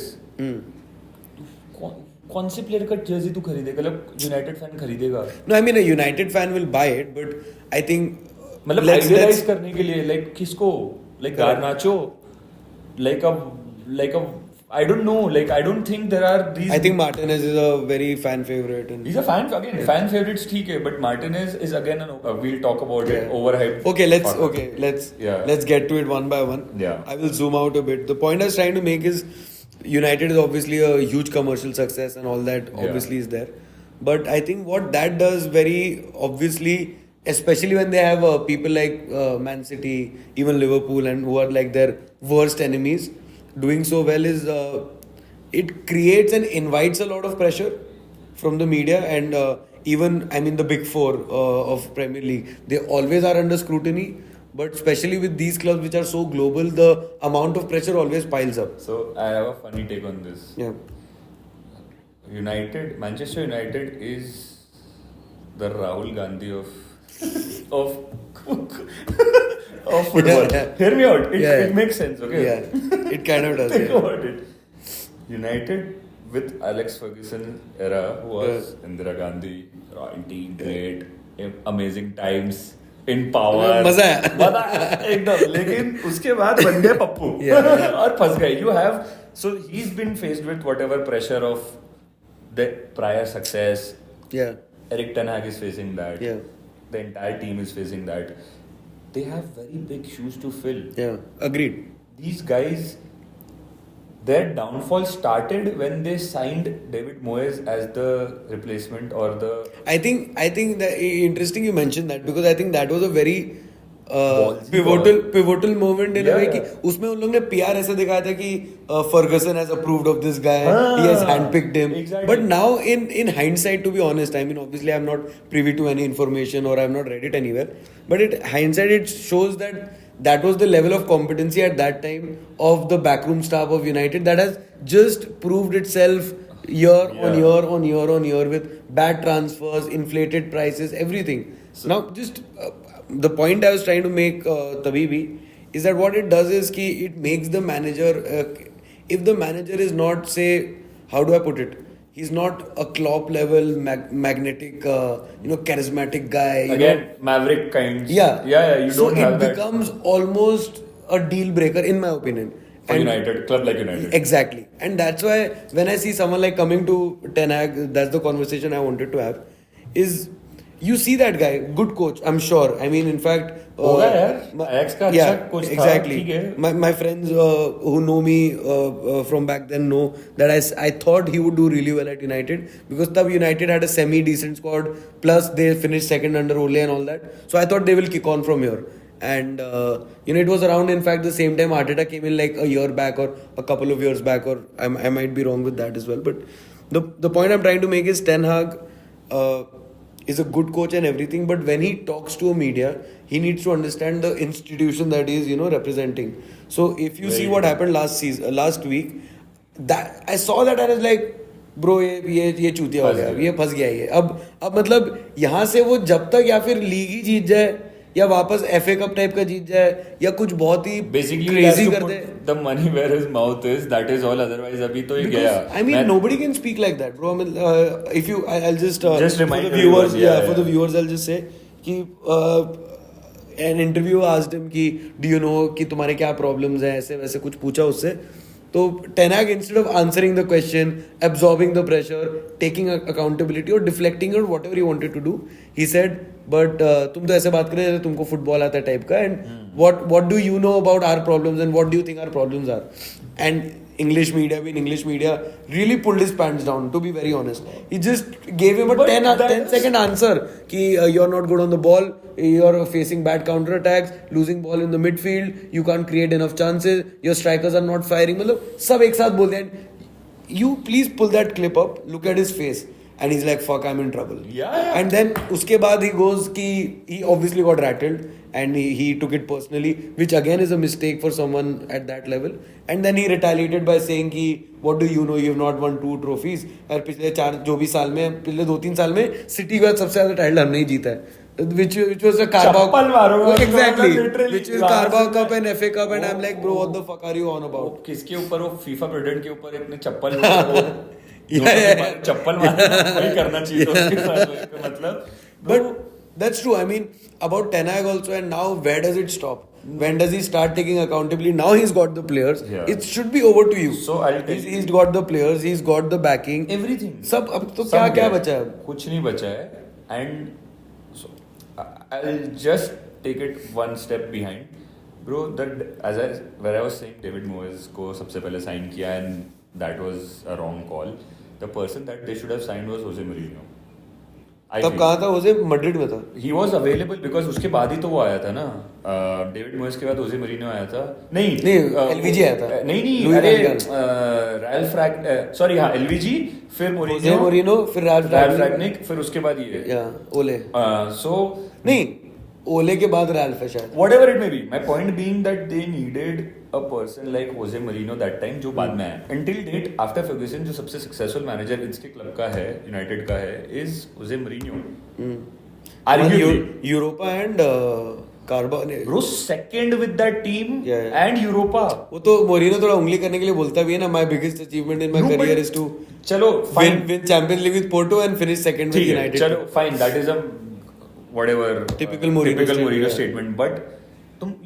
कौन से प्लेयर का जर्सी तू खरीदेगा? मतलब यूनाइटेड फैन खरीदेगा? No, I mean a United fan will buy it, but I think मतलब आइडियलाइज करने के लिए लाइक किसको? Like Garnacho? Like a I don't know. Like I don't think there are these. I think Martinez is a very fan favorite. And he's a fan again. Yeah. Fan favorites, ठीक है. But Martinez is again we'll talk about it. Overhyped. Okay, let's get to it one by one. Yeah. I will zoom out a bit. The point I was trying to make is United is obviously a huge commercial success and all that obviously is there. But I think what that does very obviously, especially when they have people like Man City, even Liverpool, and who are like their worst enemies, doing so well is it creates and invites a lot of pressure from the media and even I mean the big 4 of Premier League, they always are under scrutiny. But especially with these clubs which are so global, the amount of pressure always piles up. So I have a funny take on this. Yeah. Manchester United is the Rahul Gandhi of football. Yeah. Hear me out. It makes sense, okay? Yeah, it kind of does. Think about it. United with Alex Ferguson era was Indira Gandhi, royalty, great, amazing times. In power. मजा आया एकदम. लेकिन उसके बाद बन गए पप्पू और फंस गए. You have so he's been faced with whatever pressure of the prior success. Yeah. Eric Ten Hag is facing that. Yeah. The entire team is facing that. They have very big shoes to fill. Yeah. Agreed. These guys their downfall started when they signed David Moyes as the replacement or the I think that interesting you mentioned that because I think that was a very Ballsy pivotal moment in a way Yeah. कि उसमें उन लोग ने PR ऐसे दिखाया था कि Ferguson has approved of this guy, he has handpicked him. Exactly. But now in hindsight, to be honest, I mean obviously I'm not privy to any information or I've not read it anywhere. But hindsight it shows that that was the level of competency at that time of the backroom staff of United that has just proved itself year on Yeah. year on year on year with bad transfers, inflated prices, everything. Now, just the point I was trying to make, Tabibi, is that what it does is ki it makes the manager, if the manager is not, say, how do I put it? He's not a Klopp level magnetic, charismatic guy. again Maverick kinds. Yeah. You so don't have it that becomes almost a deal breaker, in my opinion. for And- United, club like United. Exactly. And that's why when I see someone like coming to Ten Hag, that's the conversation I wanted to have, is you see that guy, good coach, I'm sure. I mean, in fact... होगा यार, Ajax का अच्छा coach था, exactly. ठीक है. My friends who know me from back then know that I thought he would do really well at United because tab United had a semi-decent squad, plus they finished second under Ole and all that. So I thought they will kick on from here. And it was around, in fact, the same time Arteta came in like a year back or a couple of years back, or I might be wrong with that as well. But the point I'm trying to make is Ten Hag is a good coach and everything, but when he talks to a media, he needs to understand the institution that he is, representing. So if you see what happened last week, that I saw that and I was like, bro ये चूतिया हो गया, ये फंस गया ये. अब मतलब यहाँ से वो जब तक या फिर लीग ही जीत जाए या वापस FA कप टाइप का जीत जाए या कुछ बहुत ही Basically, he crazy has to कर दे. put the money where his mouth is. That is all. Otherwise, अभी तो ये गया. Because, I mean, nobody can speak like that, bro. I mean, if you, I'll just Just for remind the viewers, everyone, yeah, for the yeah. viewers, I'll just say कि an interviewer asked him कि do you know कि तुम्हारे क्या problems हैं, ऐसे वैसे कुछ पूछा उससे. तो Ten Hag, instead of answering the question, absorbing the pressure, taking accountability or deflecting or whatever he wanted to do, he said, but तुम तो ऐसे बात कर रहे हो, तुमको फुटबॉल आता है टाइप का, and what do you know about our problems and what do you think our problems are? And English media really pulled his pants down, to be very honest. He just gave him a But 10 second answer कि you're not good on the ball, you're facing bad counter attacks, losing ball in the midfield, you can't create enough chances, your strikers are not firing. मतलब सब एक साथ बोल दें. You please pull that clip up, look at his face, and he's like, fuck, I'm in trouble. Yeah. And then उसके बाद he goes कि he obviously got rattled and he took it personally, which again is a mistake for someone at that level. And then he retaliated by saying कि what do you know, you have not won 2 trophies. और पिछले 4 जो भी साल में, पिछले 2-3 साल में सिटी का सबसे ज्यादा टाइटल हमने ही जीता है. Which was a Carabao चप्पल मारो, exactly, literally. which is Carabao Cup and FA Cup, and I'm like, bro, what the fuck are you on about? किसके ऊपर वो FIFA प्रेसिडेंट के ऊपर इतने चप्पल Yeah. चप्पल मारना वही करना चाहिए था उसके साथ मतलब. But that's true. I mean, about Ten Hag also, and now where does it stop? When does he start taking accountability? Now he's got the players. Yeah. It should be over to you. So I'll tell He's got the players. He's got the backing. Everything. सब अब तो सब क्या गया. बचा है अब? कुछ नहीं बचा है. And so I'll just take it one step behind, bro. Where I was saying David Moyes को सबसे पहले sign किया and that was a wrong call. The person that they should have signed was Jose Mourinho. तब कहाँ था? उसे Madrid में था. He was available because उसके बाद ही तो वो आया था ना. डेविड मोयस के बाद Jose Mourinho आया था. नहीं LVG आया था. नहीं Louis अरे Van Gaal. Ralph rag sorry हाँ LVG फिर Jose Mourinho, फिर राल्फ Ralph रैगनिक फिर उसके बाद ये. Yeah, Ole. So नहीं, ओले के बाद रैल्फ है शायद. whatever it may be, my point being that they needed a person like Jose Mourinho that time जो बाद में आया. Until date, after Ferguson जो सबसे successful manager इसके क्लब का है, यूनाइटेड का है, is Jose Mourinho. Arguably. Europa and carbon. Bro, second with that team Yeah. and Europa. वो तो मोरिनो थोड़ा उंगली करने के लिए बोलता भी है ना. My biggest achievement in my No, career but- is to चलो fine. win Champions League with Porto and finish second with ठीक है, United. चलो fine. That is a whatever Typical Mourinho statement, yeah. statement. But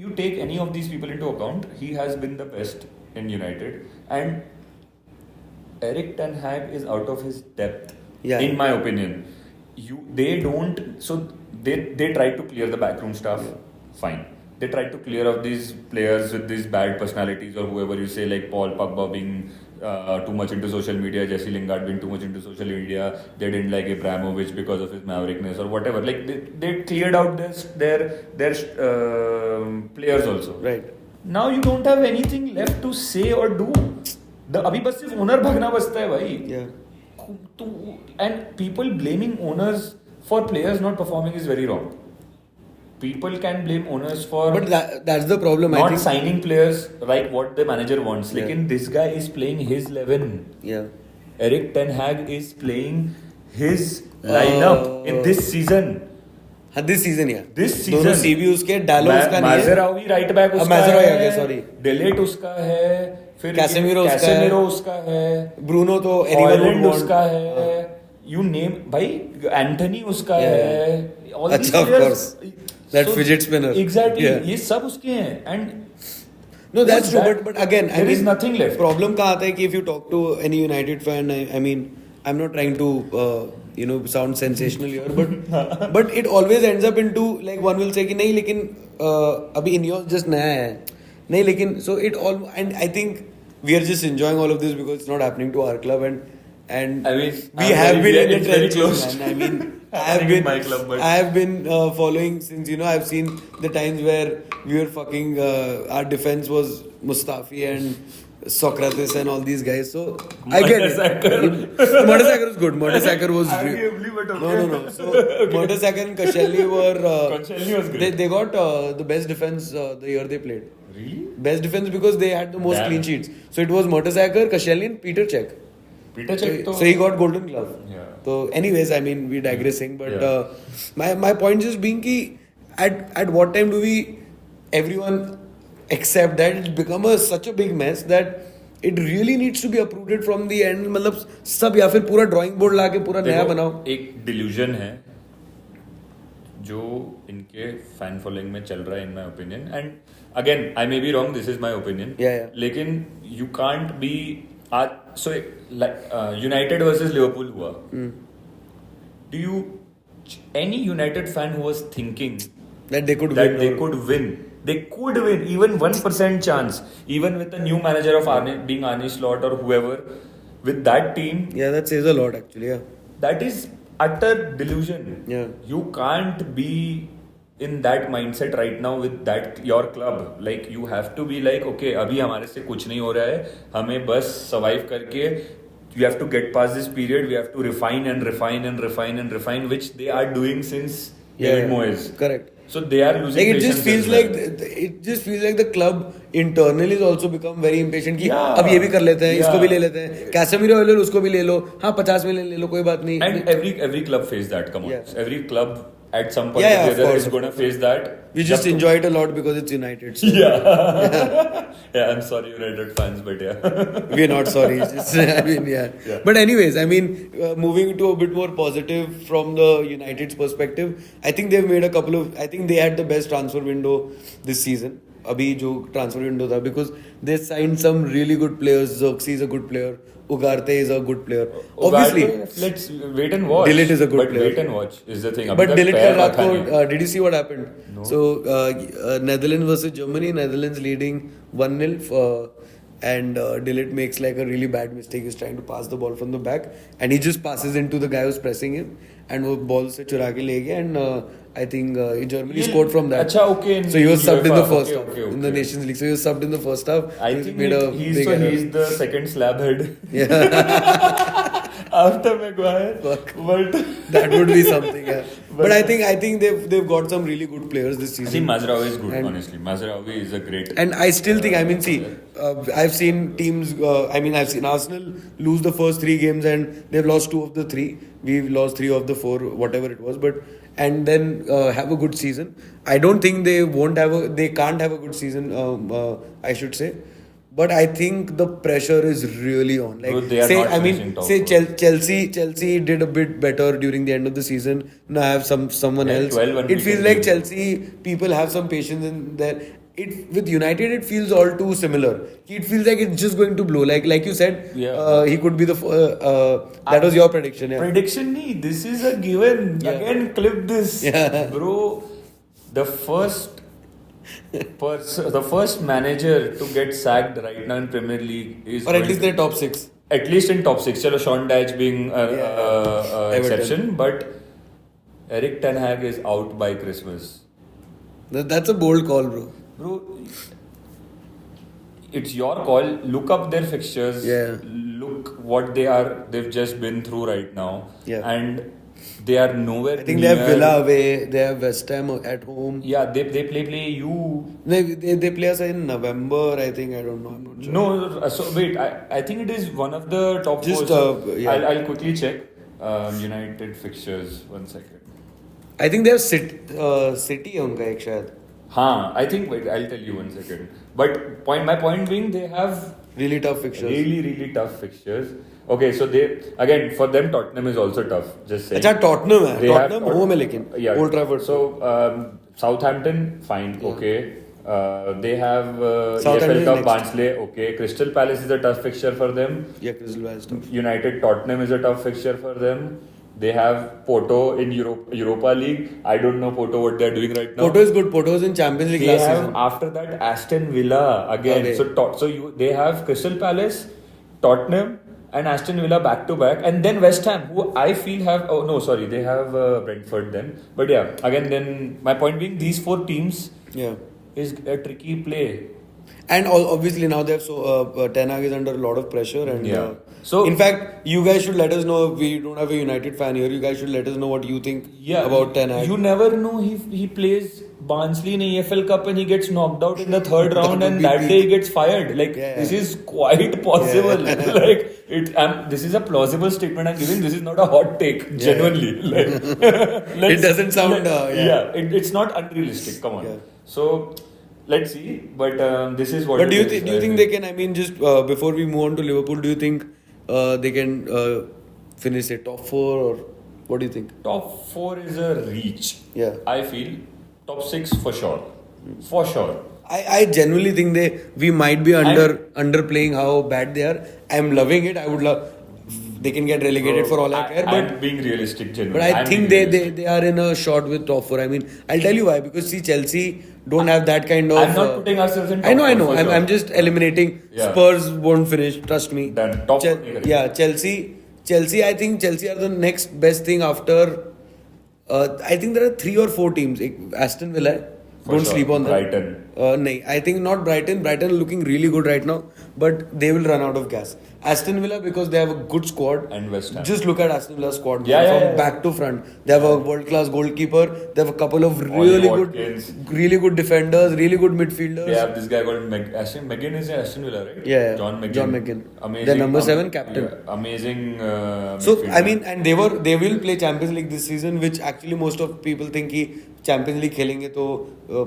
you take any of these people into account, he has been the best in United, and Erik ten Hag is out of his depth. Yeah. In my opinion, they try to clear the backroom stuff. Fine. they tried to clear off these players with these bad personalities or whoever you say, like Paul Pogba being too much into social media, Jesse Lingard being too much into social media. They didn't like Abramovich because of his maverickness or whatever. Like they cleared out their players also. Right. Now you don't have anything left to say or do. अभी बस सिर्फ owner भगना बचता है भाई. Yeah. And people blaming owners for players not performing is very wrong. People can blame owners for But that's the problem. I not think. signing players like what the manager wants. Yeah. Lekin this guy is playing his 11. Yeah. Eric Ten Hag is playing his lineup in this season. हाँ this season yeah. This season. दोनों CB उसके डालो उसका नहीं है. Mazraoui right back उसका Mazraoui है. आ गया, sorry. Delete उसका है. फिर Casemiro उसका है. Bruno तो anyone would Haaland want. उसका है. You name भाई Anthony उसका है. All these अच्छा, of players- course. That fidget spinner. Exactly. Yeah. ये सब उसके हैं. And No, that's true. that- But again, there is nothing left. Problem कहाँ आता है कि if you talk to any United fan, I mean, I'm not trying to sound sensational here, but it always ends up into like one will say कि नहीं लेकिन अभी Ineos just नया है. नहीं लेकिन so it all and I think we are just enjoying all of this because it's not happening to our club and I mean, we I'm have very- been in the it's very trenches, close. man. I mean, Happening in my club, but- I have been following since I've seen the times where we were fucking our defense was Mustafi and Socrates and all these guys. So I get it. Mertesacker was good. Mertesacker was Arguably, but okay. no. So Mertesacker and Koscielny were Koscielny was great. They got the best defense the year they played. Really? Best defense because they had the most Damn. clean sheets. So it was Mertesacker, Koscielny and Peter Cech. Peter Cech तो So he got golden glove. Yeah. So anyways, I mean, we're digressing, but Yeah. my point just being कि at what time do we everyone accept that it's become such a big mess that it really needs to be uprooted from the end. मतलब सब या फिर पूरा drawing board लाके पूरा नया देखो, बनाओ. एक डिल्यूजन है जो इनके फैन फॉलोइंग में चल रहा है in my opinion and again I may be wrong this is my opinion Yeah. लेकिन यू कांट बी आज सो यूनाइटेड वर्सेस लिवरपूल हुआ do you any United fan who was thinking That they could that win. they could win. They could win, even 1% chance, even with the new manager of being Arne Slot or whoever, with that team, Yeah, that says a lot actually. Yeah. that is utter delusion. Yeah. You can't be in that mindset right now with that your club. Like you have to be like, okay, अभी हमारे से कुछ नहीं हो रहा है, हमें बस survive करके. You have to get past this period. We have to refine and refine and refine and refine, which they are doing since David Moyes. Correct. So they are losing Like it patience just feels as well. like it just feels like the club internally has also become very impatient कि Yeah. अब ये भी कर लेते हैं, इसको Yeah. भी ले लेते हैं, कैसेमीरो ले लो, उसको भी ले लो, हाँ 50 में ले लो, कोई बात नहीं. And every club face that. Come on, Yeah. every club at some point Yeah, or of the other course, is of going to course. face that. We just enjoy it a lot because it's United. So Yeah. Yeah, I'm sorry, United fans, but yeah. we're not sorry. It's just, I mean, yeah. Yeah. But anyways, I mean, moving to a bit more positive from the United's perspective, I think they've made a couple of. I think they had the best transfer window this season. अभी जो transfer window था because they signed some really good players. Xerxes is a good player. Ugarte is a good player. Obviously. Ugarte, let's wait and watch. Delete is a good but player. Wait and watch is the thing. But अभी तक Delete पैर कल रात रखा नहीं है. को did you see what happened? No. So Netherlands versus Germany. Netherlands leading 1-0. And Delete makes like a really bad mistake. He's trying to pass the ball from the back, and he just passes into the guy who's pressing him, and वो ball से चुरा के ले गया, and I think Germany scored from that. अच्छा, okay, So he was subbed in the UEFA, first okay, half okay, in the okay. Nations League. So he was subbed in the first half. I He think made a big error. he's the second slab head Yeah. after Maguire. Fuck. But That would be something. Yeah. But I think they've got some really good players this I season. think Mazraoui is good. And- Honestly, Mazraoui is a great. And I still think, I mean, see, I've seen teams, I've seen Arsenal lose the first 3 games and they've lost 2 of the 3. We've lost 3 of the 4, whatever it was. And then have a good season. I don't think they can't have a good season, I should say. But I think the pressure is really on. Like, Bro, they are say, not I mean, finishing top say four. Chelsea did a bit better during the end of the season. Now I have someone Yeah, else. 12 It unbeaten feels like team. Chelsea people have some patience in there. With United, it feels all too similar. It feels like it's just going to blow. Like you said, Yeah. he could be the. That was your prediction, yeah. Prediction nahi, this is a given. Yeah. Again, clip this. Yeah. Bro, the first The first manager to get sacked right now in Premier League is Or at least they're top 6. at least in top 6. Chalo, Sean Dyche being Everton. exception, but Eric Ten Hag is out by Christmas. That's a bold call, bro. Bro, it's your call. Look up their fixtures. Yeah. Look what they've just been through right now. Yeah. And they are nowhere I think near. they have Villa away, they have West Ham at home. Yeah, they play you. They play us in November, I think. I don't know. I'm not sure. No, so wait, I think it is one of the top Just, four. yeah. I'll quickly check. United fixtures, 1 second. I think they have City होंगे एक शायद. I think, wait, I'll tell you 1 second. But my point being, they have Really tough fixtures. really tough fixtures. Okay, so for them, Tottenham is also tough. Just saying. अच्छा Tottenham है. They have Tottenham home है लेकिन. Yeah. Old Trafford. So Southampton, fine, Yeah. okay. They have Southampton EFL is Cup, next. Barnsley, okay. Crystal Palace is a tough fixture for them. Yeah, Crystal Palace tough. United, Tottenham is a tough fixture for them. They have Porto in Europa League. I don't know Porto what they're doing right now. Porto is good. Porto is in Champions League They last have season. after that Aston Villa again. Okay. They have Crystal Palace, Tottenham, and Aston Villa back to back, and then West Ham, who I feel they have Brentford then. But yeah, again, then my point being, these 4 teams Yeah. is a tricky play. And obviously now they have Ten Hag is under a lot of pressure and Yeah. So- in fact you guys should let us know if we don't have a United fan here. You guys should let us know what you think about Ten Hag. You never know. He plays Barnsley in EFL Cup and he gets knocked out in the third round, would and be that peak. day he gets fired. Like Yeah. this is quite possible. This is a plausible statement I'm giving. This is not a hot take. Genuinely, It doesn't sound, it's not unrealistic. Come on. Yeah. So let's see. But this is what. But it do you is, do you think they can? I mean, just before we move on to Liverpool, do you think they can finish a top 4 or what do you think? Top 4 is a reach. Yeah. I feel top 6 for sure. For sure. I genuinely think we might be underplaying how bad they are. I'm loving it. I would love they can get relegated for all I care. But I'm being realistic, genuinely. But I think they are in a shot with top 4. I mean, I'll tell you why. Because see, Chelsea don't have that kind of. I'm not putting ourselves in top I know. four for sure. I'm just eliminating. Yeah. Spurs won't finish. Trust me. Then top four नहीं करेंगे. Yeah, Chelsea. I think Chelsea are the next best thing after. I think there are 3 or 4 teams. Aston Villa. For Don't sure. sleep on them. Brighton. No, I think not Brighton. Brighton are looking really good right now, but they will run out of gas. Aston Villa because they have a good squad. And West Ham. Just look at Aston Villa's squad Yeah. back to front. They have a world-class goalkeeper. They have a couple of really Watkins. good defenders, really good midfielders. They have this guy called McGinn is Aston Villa, right? Yeah. John McGinn. John McGinn. Amazing. The number 7 captain. Yeah, amazing. So midfielder. I mean, and they will play Champions League this season, which actually most of people think कि Champions League खेलेंगे तो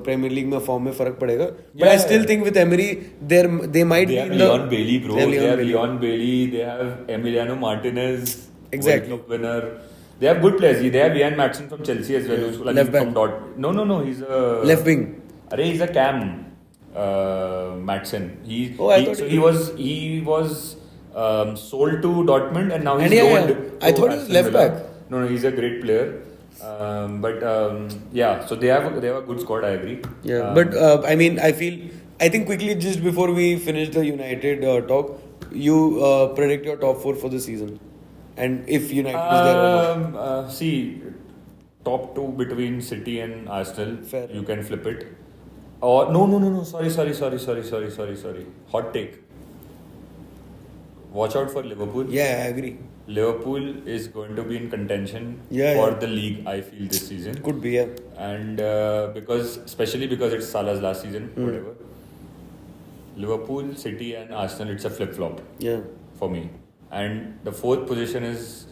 Premier League में form में फर्क पड़ेगा. But I still think with Emery, they might They be have in the Leon Bailey, bro. They have They have Bailey. Leon Bailey. They have Emiliano Martinez. Exactly. World Cup winner. They have good players. They have Ian Matson from Chelsea as well. Who's like Left back. from No. He's a left wing. He's a cam. Matson. He was sold to Dortmund and now he's loaned. I to thought he was Aston left Villa. back. No, he's a great player. So they have a good squad. I agree. Yeah, but I think quickly just before we finish the United talk, you predict your top 4 for the season, and if United is there or not. See, top 2 between City and Arsenal. Fair. You can flip it. Or no. Sorry. Hot take. Watch out for Liverpool. Yeah, I agree. Liverpool is going to be in contention Yeah, for yeah. the league. I feel this season, Could be, yeah. and especially because it's Salah's last season, whatever. Liverpool, City, and Arsenal. It's a flip flop. Yeah. For me. And the 4th position is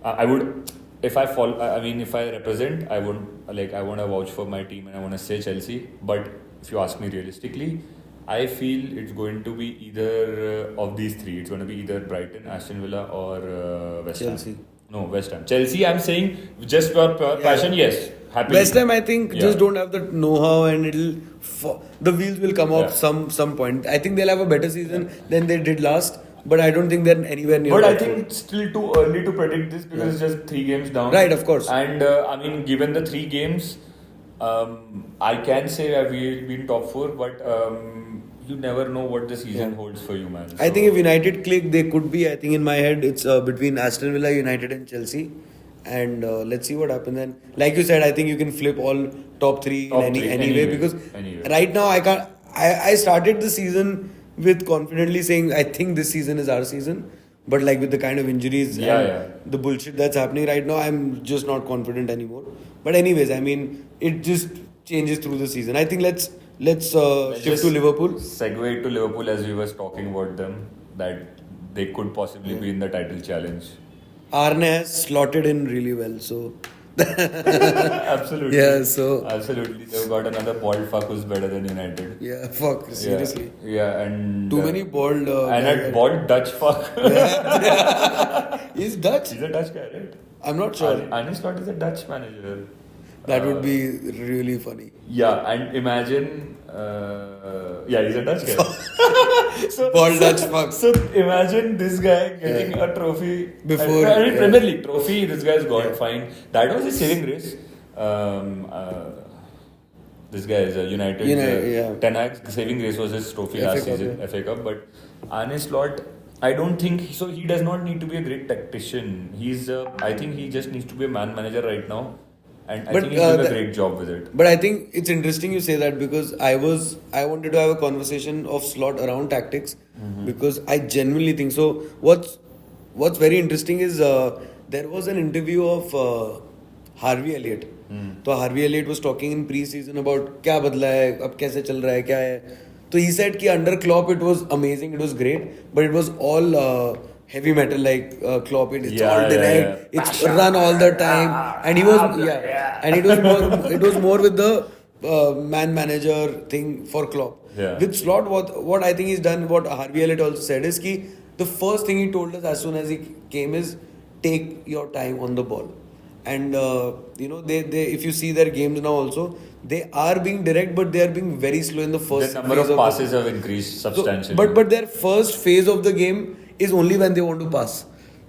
I would if I fall if I represent I want to vouch for my team and I want to say Chelsea, but if you ask me realistically, I feel it's going to be either of these 3. It's going to be either Brighton, Aston Villa or West Chelsea. Ham. No, West Ham. Chelsea, I'm saying just for pure passion, yes. Happy. West Ham, I think, Yeah. just don't have the know-how, and the wheels will come off Yeah. some point. I think they'll have a better season than they did last, but I don't think they're anywhere near. But I top think four. it's still too early to predict this because it's just 3 games down. Right, of course. And given the 3 games, I can say we've been top four, but you never know what the season holds for you, man. I So- think if United click, they could be. I think in my head, it's between Aston Villa, United, and Chelsea. And let's see what happens. And like you said, I think you can flip all top three Top in three, any way anyway, because anyway. right now I can't. I started the season with confidently saying I think this season is our season. But like with the kind of injuries Yeah, and yeah. the bullshit that's happening right now, I'm just not confident anymore. But anyways, I mean, it just changes through the season. I think let's Let's shift just to Liverpool. Segue to Liverpool as we were talking about them, that they could possibly be in the title challenge. Arne has slotted in really well, so Absolutely. Yeah, so- Absolutely. They've got another bald fuck who's better than United. yeah, fuck, seriously. Yeah, and Too many bald. and a bald Dutch fuck. He's Dutch. He's a Dutch guy, right? I'm not sure. Arne Slot is a Dutch manager. That would be really funny. Yeah, and imagine. Yeah, he's a Dutch guy. Bald Dutch fuck. So imagine this guy getting a trophy Before- I mean, yeah. Premier League trophy. This guy's got fine. That was his saving grace. This guy is a United. Yeah. Ten Hag's saving grace was his trophy FA last Cup, season, yeah. FA Cup. But Arne Slot, I don't think so. He does not need to be a great tactician. I think he just needs to be a man manager right now, and I But, think he's doing a that- great job with it. But I think it's interesting you say that because I wanted to have a conversation of Slot around tactics because I genuinely think so. What's very interesting is there was an interview of Harvey Elliott. तो Harvey Elliott was talking in pre-season about क्या बदला है अब कैसे चल रहा है क्या है तो he said कि under Klopp it was amazing, it was great, but it was all heavy metal like Klopp. It's Yeah, all yeah, direct, yeah. it's run all the time, and he was and it was more with the man manager thing for Klopp. Yeah. With Slot, what I think he's done, what Harvey Elliott also said is कि the first thing he told us as soon as he came is take your time on the ball. And they if you see their games now also, they are being direct, but they are being very slow in the first. The number phase of the- passes have increased So, substantially. but their first phase of the game is only when they want to pass.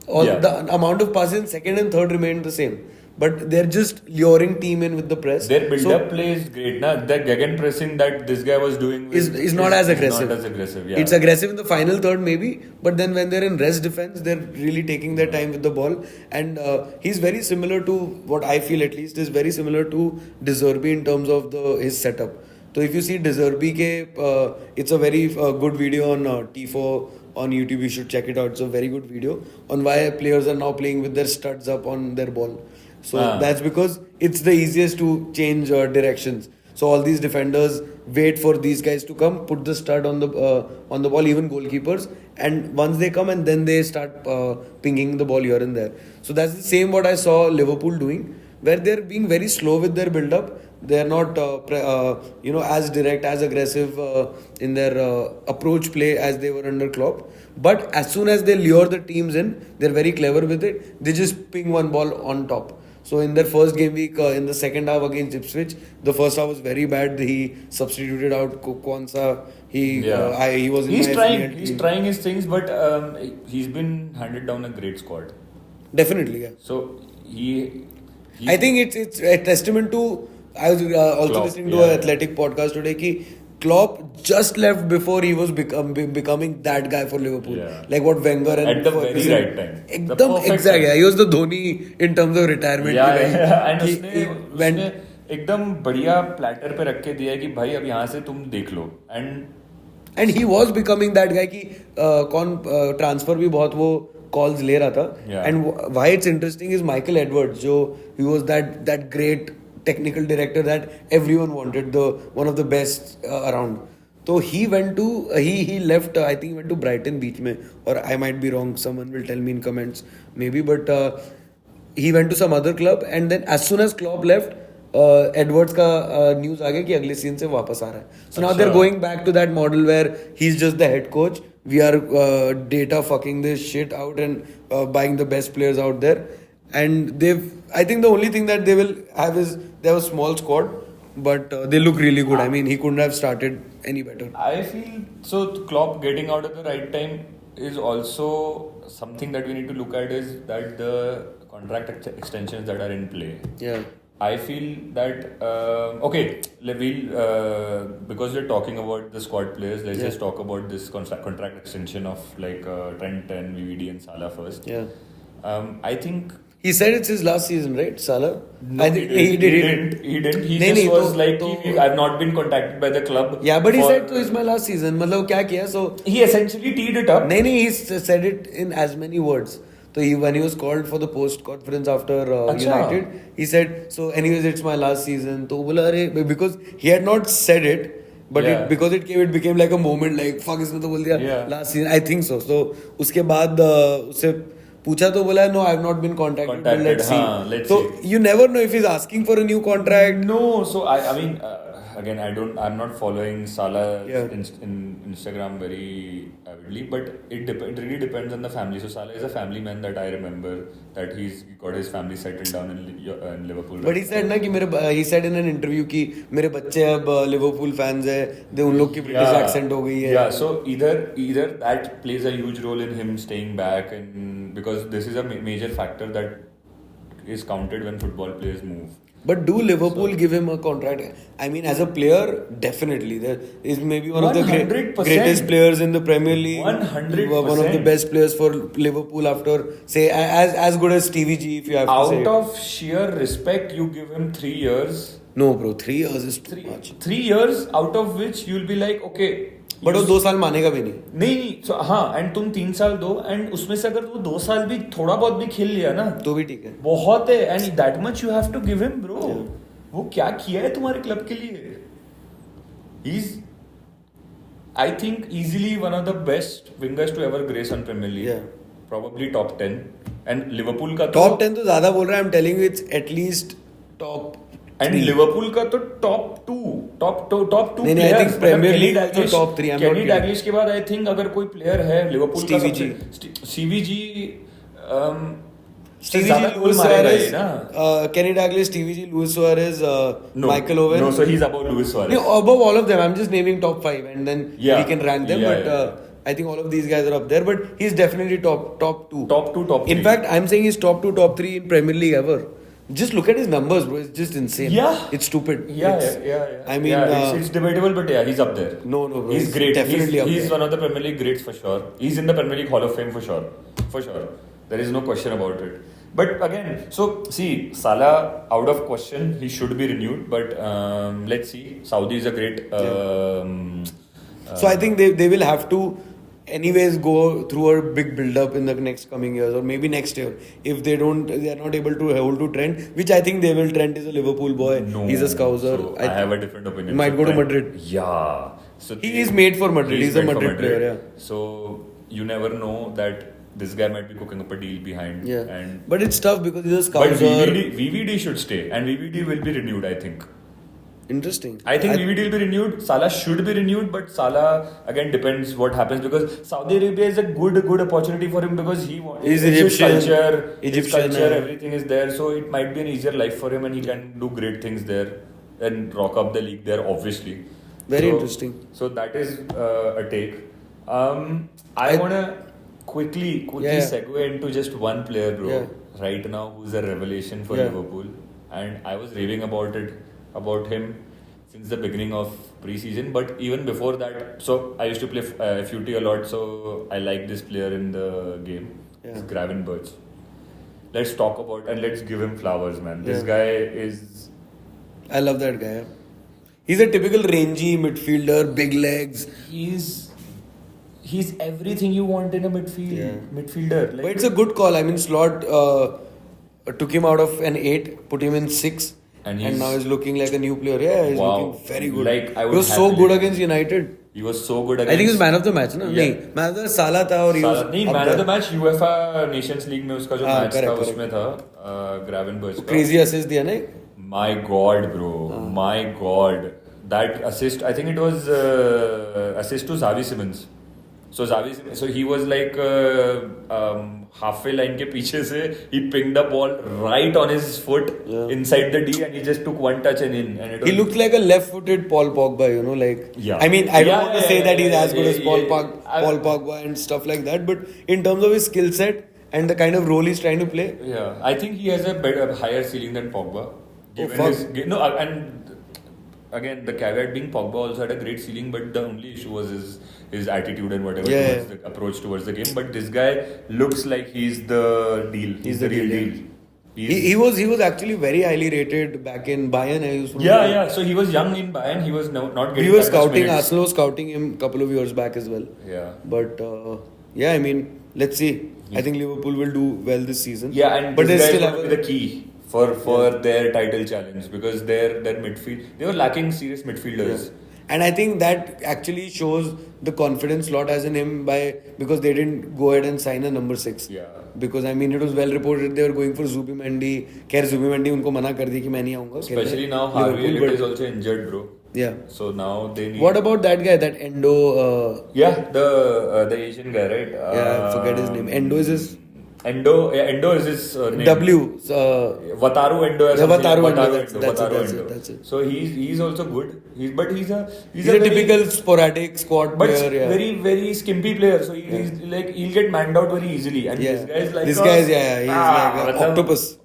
Yeah. The amount of passes in second and third remain the same, but they're just luring team in with the press. Their build-up So, play is great. Na? That gegenpressing that this guy was doing is not as aggressive. Not as aggressive. Yeah. It's aggressive in the final third maybe, but then when they're in rest defense, they're really taking their time with the ball. And he's very similar to what I feel at least is very similar to De Zerbi in terms of his setup. So if you see De Zerbi it's a very good video on T4 on YouTube. You should check it out. It's a very good video on why players are now playing with their studs up on their ball. So that's because it's the easiest to change directions. So all these defenders wait for these guys to come, put the stud on the ball, even goalkeepers, and once they come and then they start pinging the ball here and there. So that's the same what I saw Liverpool doing, where they're being very slow with their build-up. They're not as direct, as aggressive in their approach play as they were under Klopp. But as soon as they lure the teams in, they're very clever with it. They just ping one ball on top. So in their first game week, in the second half against Ipswich, the first half was very bad. He substituted out Kwanzaa. He was in He's my trying. FPL He's team. trying his things, but he's been handed down a great squad. Definitely, yeah. So he I think it's a testament to. I was also Klopp, listening to yeah, an yeah. athletic podcast today. Ki Klopp just left before he was becoming that guy for Liverpool. Yeah. Like what Wenger and At the very Ferguson- right time. The एकदम perfect exact. time. Yeah, he was the Dhoni in terms of retirement. Yeah, की भाई, yeah. And कि उसने he went- एकदम बढ़िया platter पे रख के दिया है कि भाई अब यहाँ से तुम देख लो And he was becoming that guy कि कौन ट्रांसफर भी बहुत वो calls ले रहा था. Yeah. And why it's interesting is Michael Edwards, जो he was that great technical director that everyone wanted, one of the best around. So he went to he left. I think he went to Brighton बीच में, or I might be wrong. Someone will tell me in comments maybe, but he went to some other club, and then as soon as Klopp left, Edwards का news आ गया कि अगले season से वापस आ रहा है. So now they're going back to that model where he's just the head coach. We are data fucking this shit out and buying the best players out there. And I think the only thing that they will have is they have a small squad, but they look really good. I mean, he couldn't have started any better. I feel so. Klopp getting out at the right time is also something that we need to look at. Is that the contract extensions that are in play? Yeah. I feel that okay, because we're talking about the squad players, let's Yeah. just talk about this contract extension of like Trent and VVD and Salah first. Yeah. I think He said it's his last season, right, Salah? no, I think he did. He didn't. He नहीं, just नहीं, was तो- like, तो- I've not been contacted by the club. Yeah, but he for- said so it's my last season. मतलब क्या किया? So he essentially teed it up. नहीं, he said it in as many words. So when he was called for the post conference after अच्छा. United, he said, so anyways it's my last season. तो बोला अरे because he had not said it, but Yeah. because it became like a moment like fuck इसने तो बोल दिया Yeah. last season. I think so. So उसके बाद उससे पूछा तो बोला no, I've not been contacted. But let's see. हाँ, let's so see. you never know if he's asking for a new contract. No, so I mean, again, I'm not following Salah Yeah. in Instagram very avidly, but it really depends on the family. So Salah is a family man that I remember that he got his family settled down in Liverpool. But he said ना कि he said in an interview कि मेरे बच्चे अब Liverpool fans है, दे उन लोग की ब्रिटिश एक्सेंट हो गई है. Yeah, so either that plays a huge role in him staying back, and because this is a major factor that is counted when football players move. But do Liverpool give him a contract? I mean, as a player, definitely. There is maybe one of the 100%. greatest players in the Premier League. 100%. One of the best players for Liverpool after, say, as good as Stevie G, if you have to say. Out of sheer respect, you give him 3 years. No, bro, 3 years is too much. 3 years, out of which you'll be like, okay. But वो 2 साल मानेगा भी नहीं. नहीं so, हाँ, and तुम 3 साल दो, एंड उसमें से अगर वो 2 साल भी थोड़ा बहुत भी खेल लिया ना, तो भी ठीक है. बहुत है, and that much you have to give him bro. वो क्या किया है तुम्हारे क्लब के लिए? He is, I think, easily one of the best wingers to ever grace on Premier League. Yeah. Probably top 10. And Liverpool का Top 10 तो ज्यादा बोल रहा है. I'm telling you, it's at least top. And Liverpool का तो top to नहीं, I think Premier League also top 3. I'm not केनी kidding. डैग्लिश के बाद आई थिंक अगर कोई प्लेयर है लिवरपूल का Stevie G. सीवीजी Stevie G, Luis Suarez, Kenny Dalglish, Stevie G, Luis Suarez, Michael Owen. No, so he's above Luis Suarez. No, above all of them. I'm just naming top 5 and then Yeah. we can rank them. Yeah, but yeah. I think all of these guys are up there. But he's definitely top 2. Top 2, top 3. In fact, I'm saying he's top 2, top 3 in Premier League ever. Just look at his numbers, bro. It's just insane. Yeah. It's stupid. Yeah. I mean, it's debatable, but yeah, he's up there. No, bro. He's great. Definitely up He's there. one of the Premier League greats for sure. He's in the Premier League Hall of Fame for sure. There is no question about it. But again, so see, Salah out of question. He should be renewed, but let's see. Saudi is a great. So I think they will have to anyways go through a big build up in the next coming years or maybe next year if they are not able to hold to Trent, which I think they will. Trent is a Liverpool boy. No, He's a Scouser. So I have a different opinion. He might So go to Trent- Madrid. Yeah. So He is made for Madrid. He's a made for Madrid player, yeah. So you never know that this guy might be cooking up a deal behind. Yeah. And But it's tough because he's a but Scouser. VVD should stay, and VVD will be renewed, I think. Interesting. I think VVD will be renewed. Salah should be renewed, but Salah again depends what happens because Saudi Arabia is a good opportunity for him because He's it's Egyptian. His Egyptian, culture, yeah. everything is there, so it might be an easier life for him, and he can do great things there and rock up the league there, obviously. Very So- interesting. So that is a take. I wanna quickly Yeah. segue into just one player, bro. Yeah. Right now, who's a revelation for Yeah. Liverpool, and I was raving about him since the beginning of pre-season. But even before that, so I used to play FUT a lot, so I like this player in the game. Yeah. It's Gravenberch. Let's talk about and let's give him flowers, man. This Yeah. guy is. I love that guy. He's a typical rangy midfielder, big legs. He's everything you want in a midfielder. Like, But it's a good call. I mean, Slot took him out of an 8, put him in 6. And And he's- now he's looking like a new player. Yeah, he's Wow. looking very good. Like, I he would was so happily- good against United. he was so good against. I think he's man of the match, na? Yeah. नहीं, man of the Salah था और he was नहीं, up man of there. the match UEFA Nations League में उसका जो हाँ, match था correct, उसमें था Gravenberch का. Crazy assist दिया ना? My God, bro. My God. That assist, I think it was assist to Xavi Simons. So he was like halfway line के पीछे से he pinged the ball right on his foot inside the D and he just took one touch and in. And it He was, looked like a left-footed Paul Pogba, you know, like. Yeah. I mean, I don't Yeah, want to yeah, say yeah, that he's yeah, as good yeah, as Paul, yeah. Paul Pogba and stuff like that, but in terms of his skill set and the kind of role he's trying to play, yeah, I think he has a higher ceiling than Pogba. Given fuck. his no, and again the caveat being Pogba also had a great ceiling, but the only issue was his attitude and whatever Yeah, towards the approach towards the game. But this guy looks like he's the deal. He's the real deal. He was actually very highly rated back in Bayern. I used to Yeah. So he was young in Bayern. He was not getting. We were that much scouting, minutes. Arsenal was scouting him a couple of years back as well. Yeah. But yeah, I mean, let's see. I think Liverpool will do well this season. Yeah, and but this they guy is still going have to be the key for their title challenge because their midfield, they were lacking serious midfielders. And I think that actually shows the confidence slot as in him because they didn't go ahead and sign a number 6. Yeah. Because I mean it was well reported they were going for Zubimendi. खैर Zubimendi उनको मना कर दी कि मैं नहीं आऊँगा. Especially now Harvey Elliott is also injured, bro. Yeah. So now they need. What about that guy? That Endo. Yeah, the Asian guy, right? Yeah, I forget his name. Endo is his. Endo is his name. W. Wataru Endo. Yeah, Wataru Endo. Wataru Endo. That's it. So he's also good. He's a a typical sporadic squad but player. Yeah. very very skimpy player. So he's like he'll get manned out very easily. And Yeah. this guy is like This guy is he's like an octopus.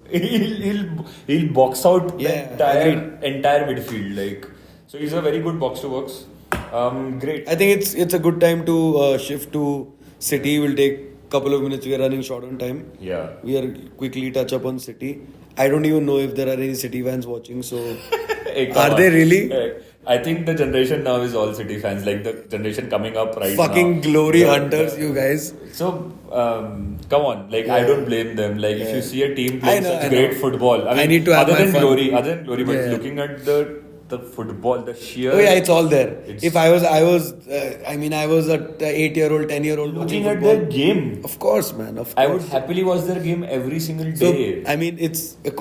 He'll box out the Yeah, entire midfield. Like so, he's a very good box to box. Great. I think it's a good time to shift to City. We'll take couple of minutes. We are running short on time. Yeah. We are quickly touch up on City. I don't even know if there are any City fans watching. So are they really? I think the generation now is all City fans. Like the generation coming up right fucking now. glory hunters, you guys. So come on, like I don't blame them. Like if you see a team playing such I great know. football, I mean, need to have other my than fun. glory, but Yeah. looking at the football, the sheer. Oh yeah, it's all there. It's- If I was a 8-year-old, 10-year-old looking at football. their game. Of course, man. Of course. I would happily watch their game every single So, day. I mean,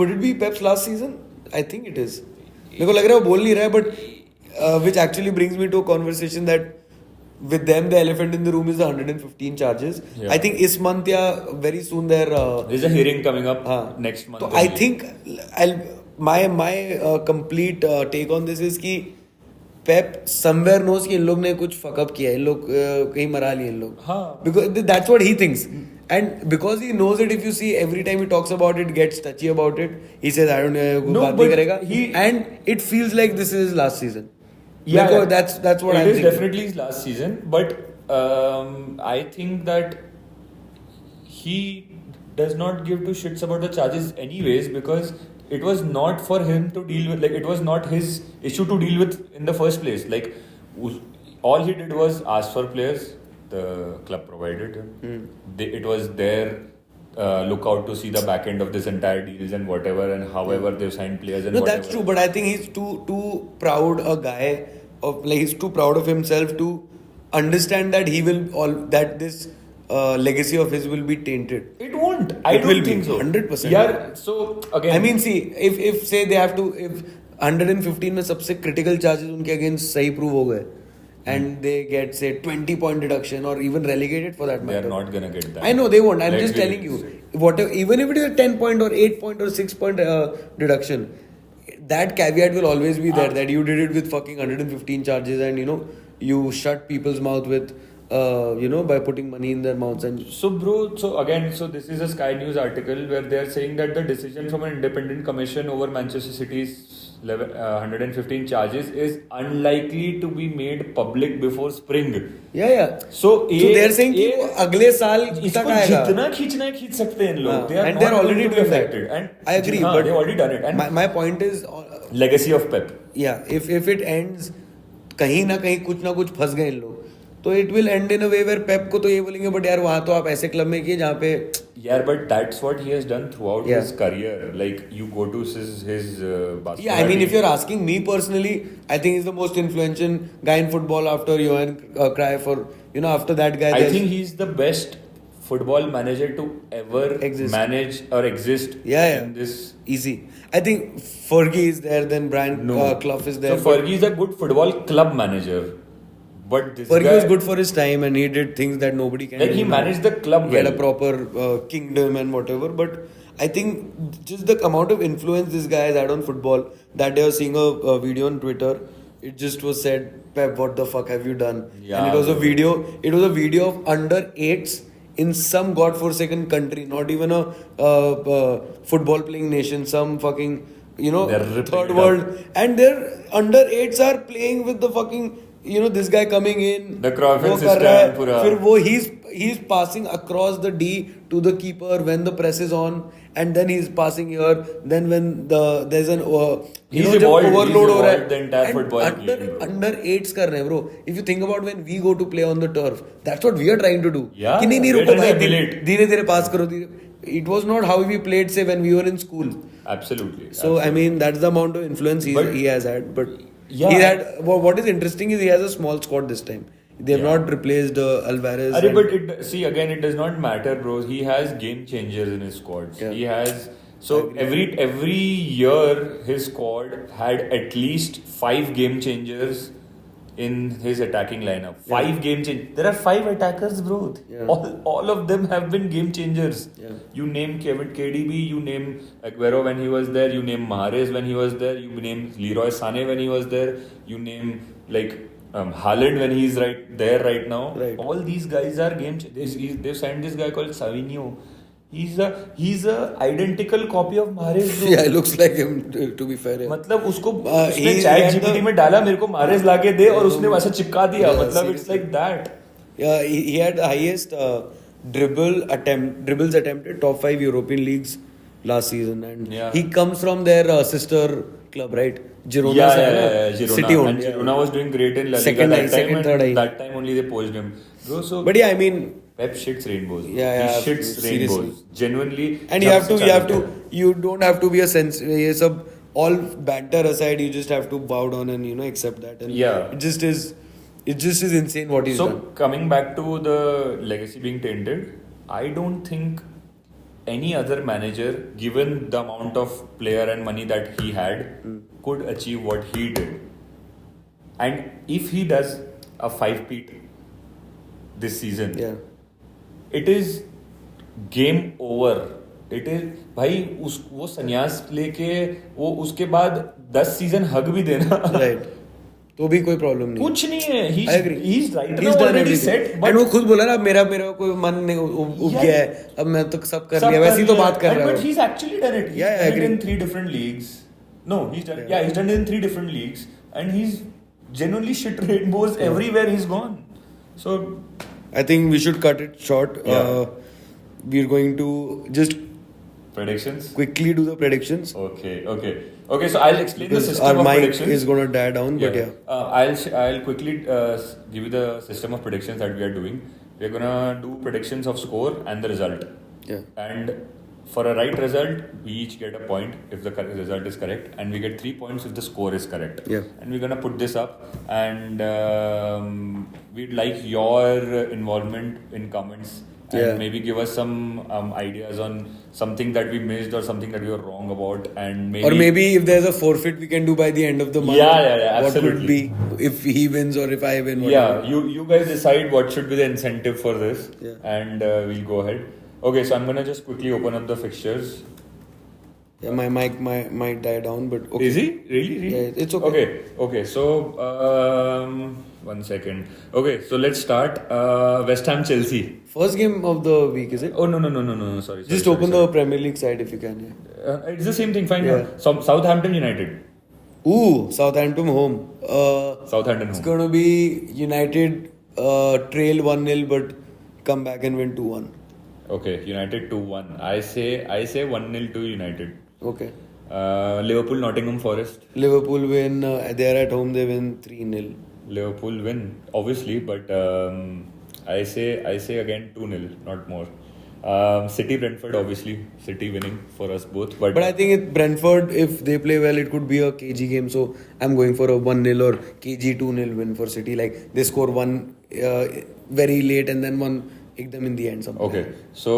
could it be Pep's last season? I think it is. मेरे को लग रहा है वो बोल नहीं रहा है, but which actually brings me to a conversation that with them the elephant in the room is the 115 charges. Yeah. I think this month very soon There's a hearing coming up next month. So I think my complete take on this is कि Pep somewhere knows कि इन लोग ने कुछ fuck up किया है, इन लोग कहीं मरा लिए इन लोग. हाँ. Because that's what he thinks. And because he knows it, if you see every time he talks about it, gets touchy about it, he says, I don't know, No, बात but नहीं करेगा. And it feels like this is his last season. Yeah, Because that's what it I'm is thinking. definitely his last season, but I think that he does not give two shits about the charges anyways because it was not for him to deal with. Like it was not his issue to deal with in the first place. Like all he did was ask for players. The club provided him. It was their lookout to see the back end of this entire deals and whatever and however they've signed players and No, whatever. that's true, but I think he's too proud a guy of like he's too proud of himself to understand that that this legacy of his will be tainted. It won't. I It don't will be, think so. 100%. Yeah. So again, I mean, see, if say they have to, if 115 में सबसे critical charges उनके against सही prove हो गए, and they get say 20 point deduction or even relegated for that they matter. are not gonna get that. I know they won't. I'm Let's just be telling honest. you, whatever, even if it is a 10 point or 8 point or 6 point deduction, that caveat will always be there that you did it with fucking 115 charges and you shut people's mouth with by putting money in their mouths and So, bro, so this is a Sky News article where they are saying that the decision from an independent commission over Manchester City's 115 charges is unlikely to be made public before spring. yeah. So they're saying कि वो अगले साल तक इसको आएगा. जितना खींचना है खींच सकते हैं इन लोग. They are And not they're going already to be doing that. affected. And I agree, हाँ, but they've already done it. And my point is, legacy of Pep. yeah, if it ends कहीं ना कुछ फंस गए इन लोग, तो it will end in a way where Pep को तो ये बोलेंगे but यार वहाँ तो आप ऐसे क्लब में किए जहाँ पे Yeah, but that's what he has done throughout Yeah. his career. Like you go to his Barcelona Yeah, I mean, team. if you're asking me personally, I think he's the most influential guy in football after Johan Cruyff or after that guy. I think he's the best football manager to ever manage or exist in this. Easy. I think Fergie is there, then Brian Clough is there. So Fergie is a good football club manager. But this Fergie guy, was good for his time and he did things that nobody can like do he now. managed the club He had well. a proper kingdom and whatever. But I think just the amount of influence this guy has had on football. That day I was seeing a video on Twitter. It just was said, Pep, what the fuck have you done? Yeah, and it was a video. It was a video of under 8s in some godforsaken country, not even a football playing nation, some fucking They're ripping third it world, up. and their under 8s are playing with the fucking, this guy coming in. The Cruyffian वो कर system, रहा है, पूरा. फिर वो he's passing across the D to the keeper when the press is on, and then he's passing here. Then when there's an He's जब evolved, he's overload हो रहा है, evolved the entire and football under game, bro. under 8s कर रहे हैं, bro. If you think about when we go to play on the turf, that's what we are trying to do. Yeah, कि नहीं we're रुको trying to भाई, emulate. धीरे धीरे पास करो धीरे. It was not how we played, say, when we were in school. Absolutely. So I mean, that's the amount of influence But- he has had. But Yeah. he had. What is interesting is he has a small squad this time. They have Yeah. not replaced Alvarez. Arre, and- but it does not matter, bro. He has game changers in his squads. Yeah. He has every year his squad had at least 5 game changers in his attacking lineup. 5 game changers. There are 5 attackers, bro. Yeah. All of them have been game changers. Yeah. You name Kevin KDB, you name Aguero when he was there, you name Mahrez when he was there, you name Leroy Sané when he was there, you name Haaland when he's right now. Right. All these guys are game changers. They've signed this guy called Savinho. He's a identical copy of Mahrez, bro. Yeah, it looks like him. To be fair. Yeah. मतलब उसको he उसने chat had GPT the- में डाला मेरे को Moretz लाके दे और उसने वैसा चिपका दिया Yeah, मतलब it's seriously. Like that Yeah, he had the highest dribbles attempted, top 5 European leagues last season, and Yeah. he comes from their sister club, right? Girona. yeah, से है yeah, ना? yeah, Girona. City owned. And yeah. Girona was doing great in La Liga Second that eye, time, second, and third eye. that time only they poached him. Bro, so But yeah, I mean, Pep shits rainbows. Yeah, yeah, he shits seriously. rainbows. Genuinely. and you don't have to be a sense. ये सब all banter aside, you just have to bow down and accept that. And Yeah. it just is insane what he's So done. coming back to the legacy being tainted, I don't think any other manager, given the amount of player and money that he had, could achieve what he did. And if he does a 5-peat this season, Yeah. it is game over. It is भाई वो संन्यास लेके वो उसके बाद 10 season हग भी देना Right. तो भी कोई प्रॉब्लम नहीं. कुछ नहीं है. I agree. He's right He's now done already everything. set. And But वो खुद बोला ना मेरा कोई मन नहीं उब Yeah. गया है. अब मैं तो सब कर सब लिया. वैसे ही तो लिया. बात कर रहा But हूँ. he's actually done it. He's Yeah, I done it agree. in 3 different leagues. No, he's done. Yeah. Yeah, he's done it in 3 different leagues, and he's genuinely shit rainbows everywhere he's gone. So I think we should cut it short. Yeah. We're going to just predictions. quickly do the predictions. Okay. So I'll explain the Because system our of mic predictions. is going to die down, but yeah. I'll quickly give you the system of predictions that we are doing. We're gonna do predictions of score and the result. Yeah. And for a right result, we each get a point if the result is correct, and we get 3 points if the score is correct. Yeah. And we're gonna put this up, and we'd like your involvement in comments. And Yeah. maybe give us some ideas on something that we missed or something that we were wrong about, and Or maybe if there's a forfeit we can do by the end of the month. Yeah, What would absolutely. be if he wins or if I win? Yeah, whatever. you guys decide what should be the incentive for this, Yeah. and we'll go ahead. Okay, so I'm gonna just quickly open up the fixtures. Yeah, my mic might die down, but okay. Is he really? Yeah, it's okay. Okay. So 1 second. Okay, so let's start. West Ham Chelsea. First game of the week, is it? Oh no! Sorry. Just open the Premier League side if you can. Yeah. It's the same thing. Fine. Yeah. So, Southampton United. Ooh, Southampton home. Southampton It's home. going to be United trail 1-0 but come back and win 2-1. Okay, United 2-1. I say 1-0 to United. Okay. Liverpool Nottingham Forest. Liverpool win. They're at home. They win 3-0. Liverpool win, obviously, but I say again 2-0, not more. City Brentford, obviously, City winning for us both. But I think Brentford, if they play well, it could be a KG game. So I'm going for a 1-0 or KG 2-0 win for City. Like they score one very late and then one them in the end. Something. Okay, so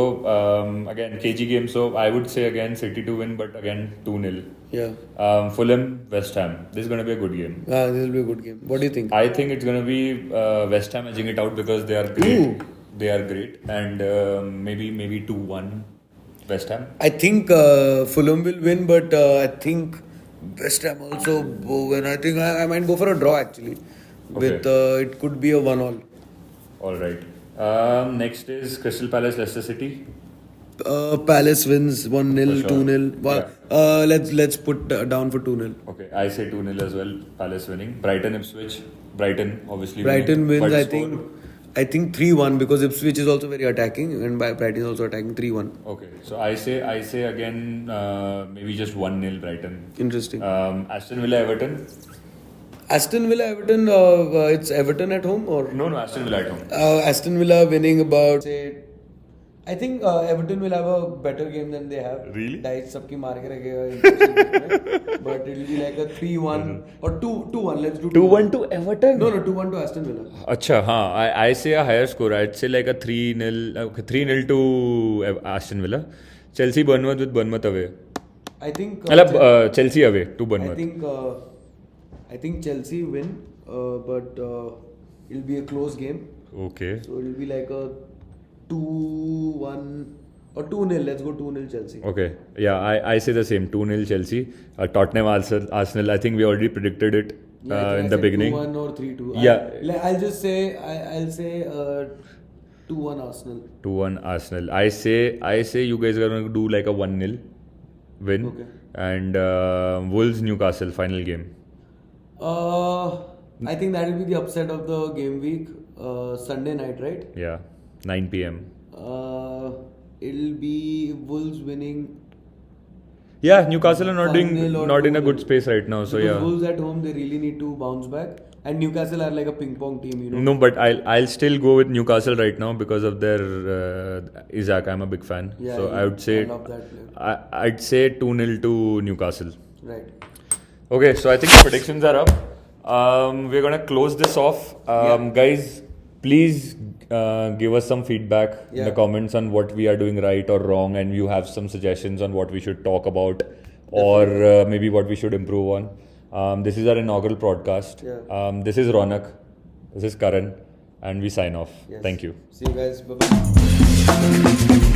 again KG game. So I would say again City to win, but again 2-0. Yeah. Fulham West Ham. This is going to be a good game. This will be a good game. What do you think? I think it's going to be West Ham edging it out because they are great. Ooh. They are great, and maybe 2-1 West Ham. I think Fulham will win, but I think West Ham also will win. I think I might go for a draw actually. With it could be a 1-1. All right. Next is Crystal Palace Leicester City. Palace wins 1-0, For sure. 2-0. Let's put down for 2-0. Okay, I say 2-0 as well. Palace winning. Brighton Ipswich. Brighton obviously. Brighton winning. wins, But I think 3-1 because Ipswich is also very attacking and Brighton is also attacking 3-1. Okay, so I say again maybe just 1-0 Brighton. Interesting. Aston Villa Everton. Aston Villa Everton, it's Everton at home or? No, Aston Villa at home. Aston Villa winning about, say, I think Everton will have a better game than they have. Really? Dice sabki maar ke rakhega. But it will be like a 3-1 or 2-1. Let's do 2-1 to Everton. No, 2-1 to Aston Villa. Acha, हाँ. I say a higher score. I'd say like a 3-0 to Aston Villa. Chelsea Bournemouth with Bournemouth away. I think Chelsea away to Bournemouth. I think Chelsea win, but it'll be a close game. Okay. So it'll be like a 2-1 or 2-0. Let's go 2-0 Chelsea. Okay. Yeah, I say the same. 2-0 Chelsea. Tottenham Arsenal. I think we already predicted it in the beginning. 2-1 or 3-2. Yeah. I'll just say I'll say 2-1 Arsenal. 2-1 Arsenal. I say you guys are going to do like a 1-0 win. Okay. And Wolves Newcastle final game. I think that will be the upset of the game week. Sunday night, right? Yeah. 9 p.m. It'll be Wolves winning. Yeah, Newcastle are 1-0 or not in a 2-0. good space right now. So Because yeah. Wolves at home, they really need to bounce back. And Newcastle are like a ping pong team, you know. No, but I'll still go with Newcastle right now because of their Isaac. I'm a big fan. Yeah, So yeah, I would say I love that player. I'd say 2-0 to Newcastle. Right. Okay, so I think the predictions are up. We're gonna close this off. Guys, please give us some feedback in the Yeah. comments on what we are doing right or wrong, and you have some suggestions on what we should talk about or maybe what we should improve on. This is our inaugural podcast. Yeah. This is Ronak. This is Karan, and we sign off. Yes. Thank you. See you guys. Bye-bye.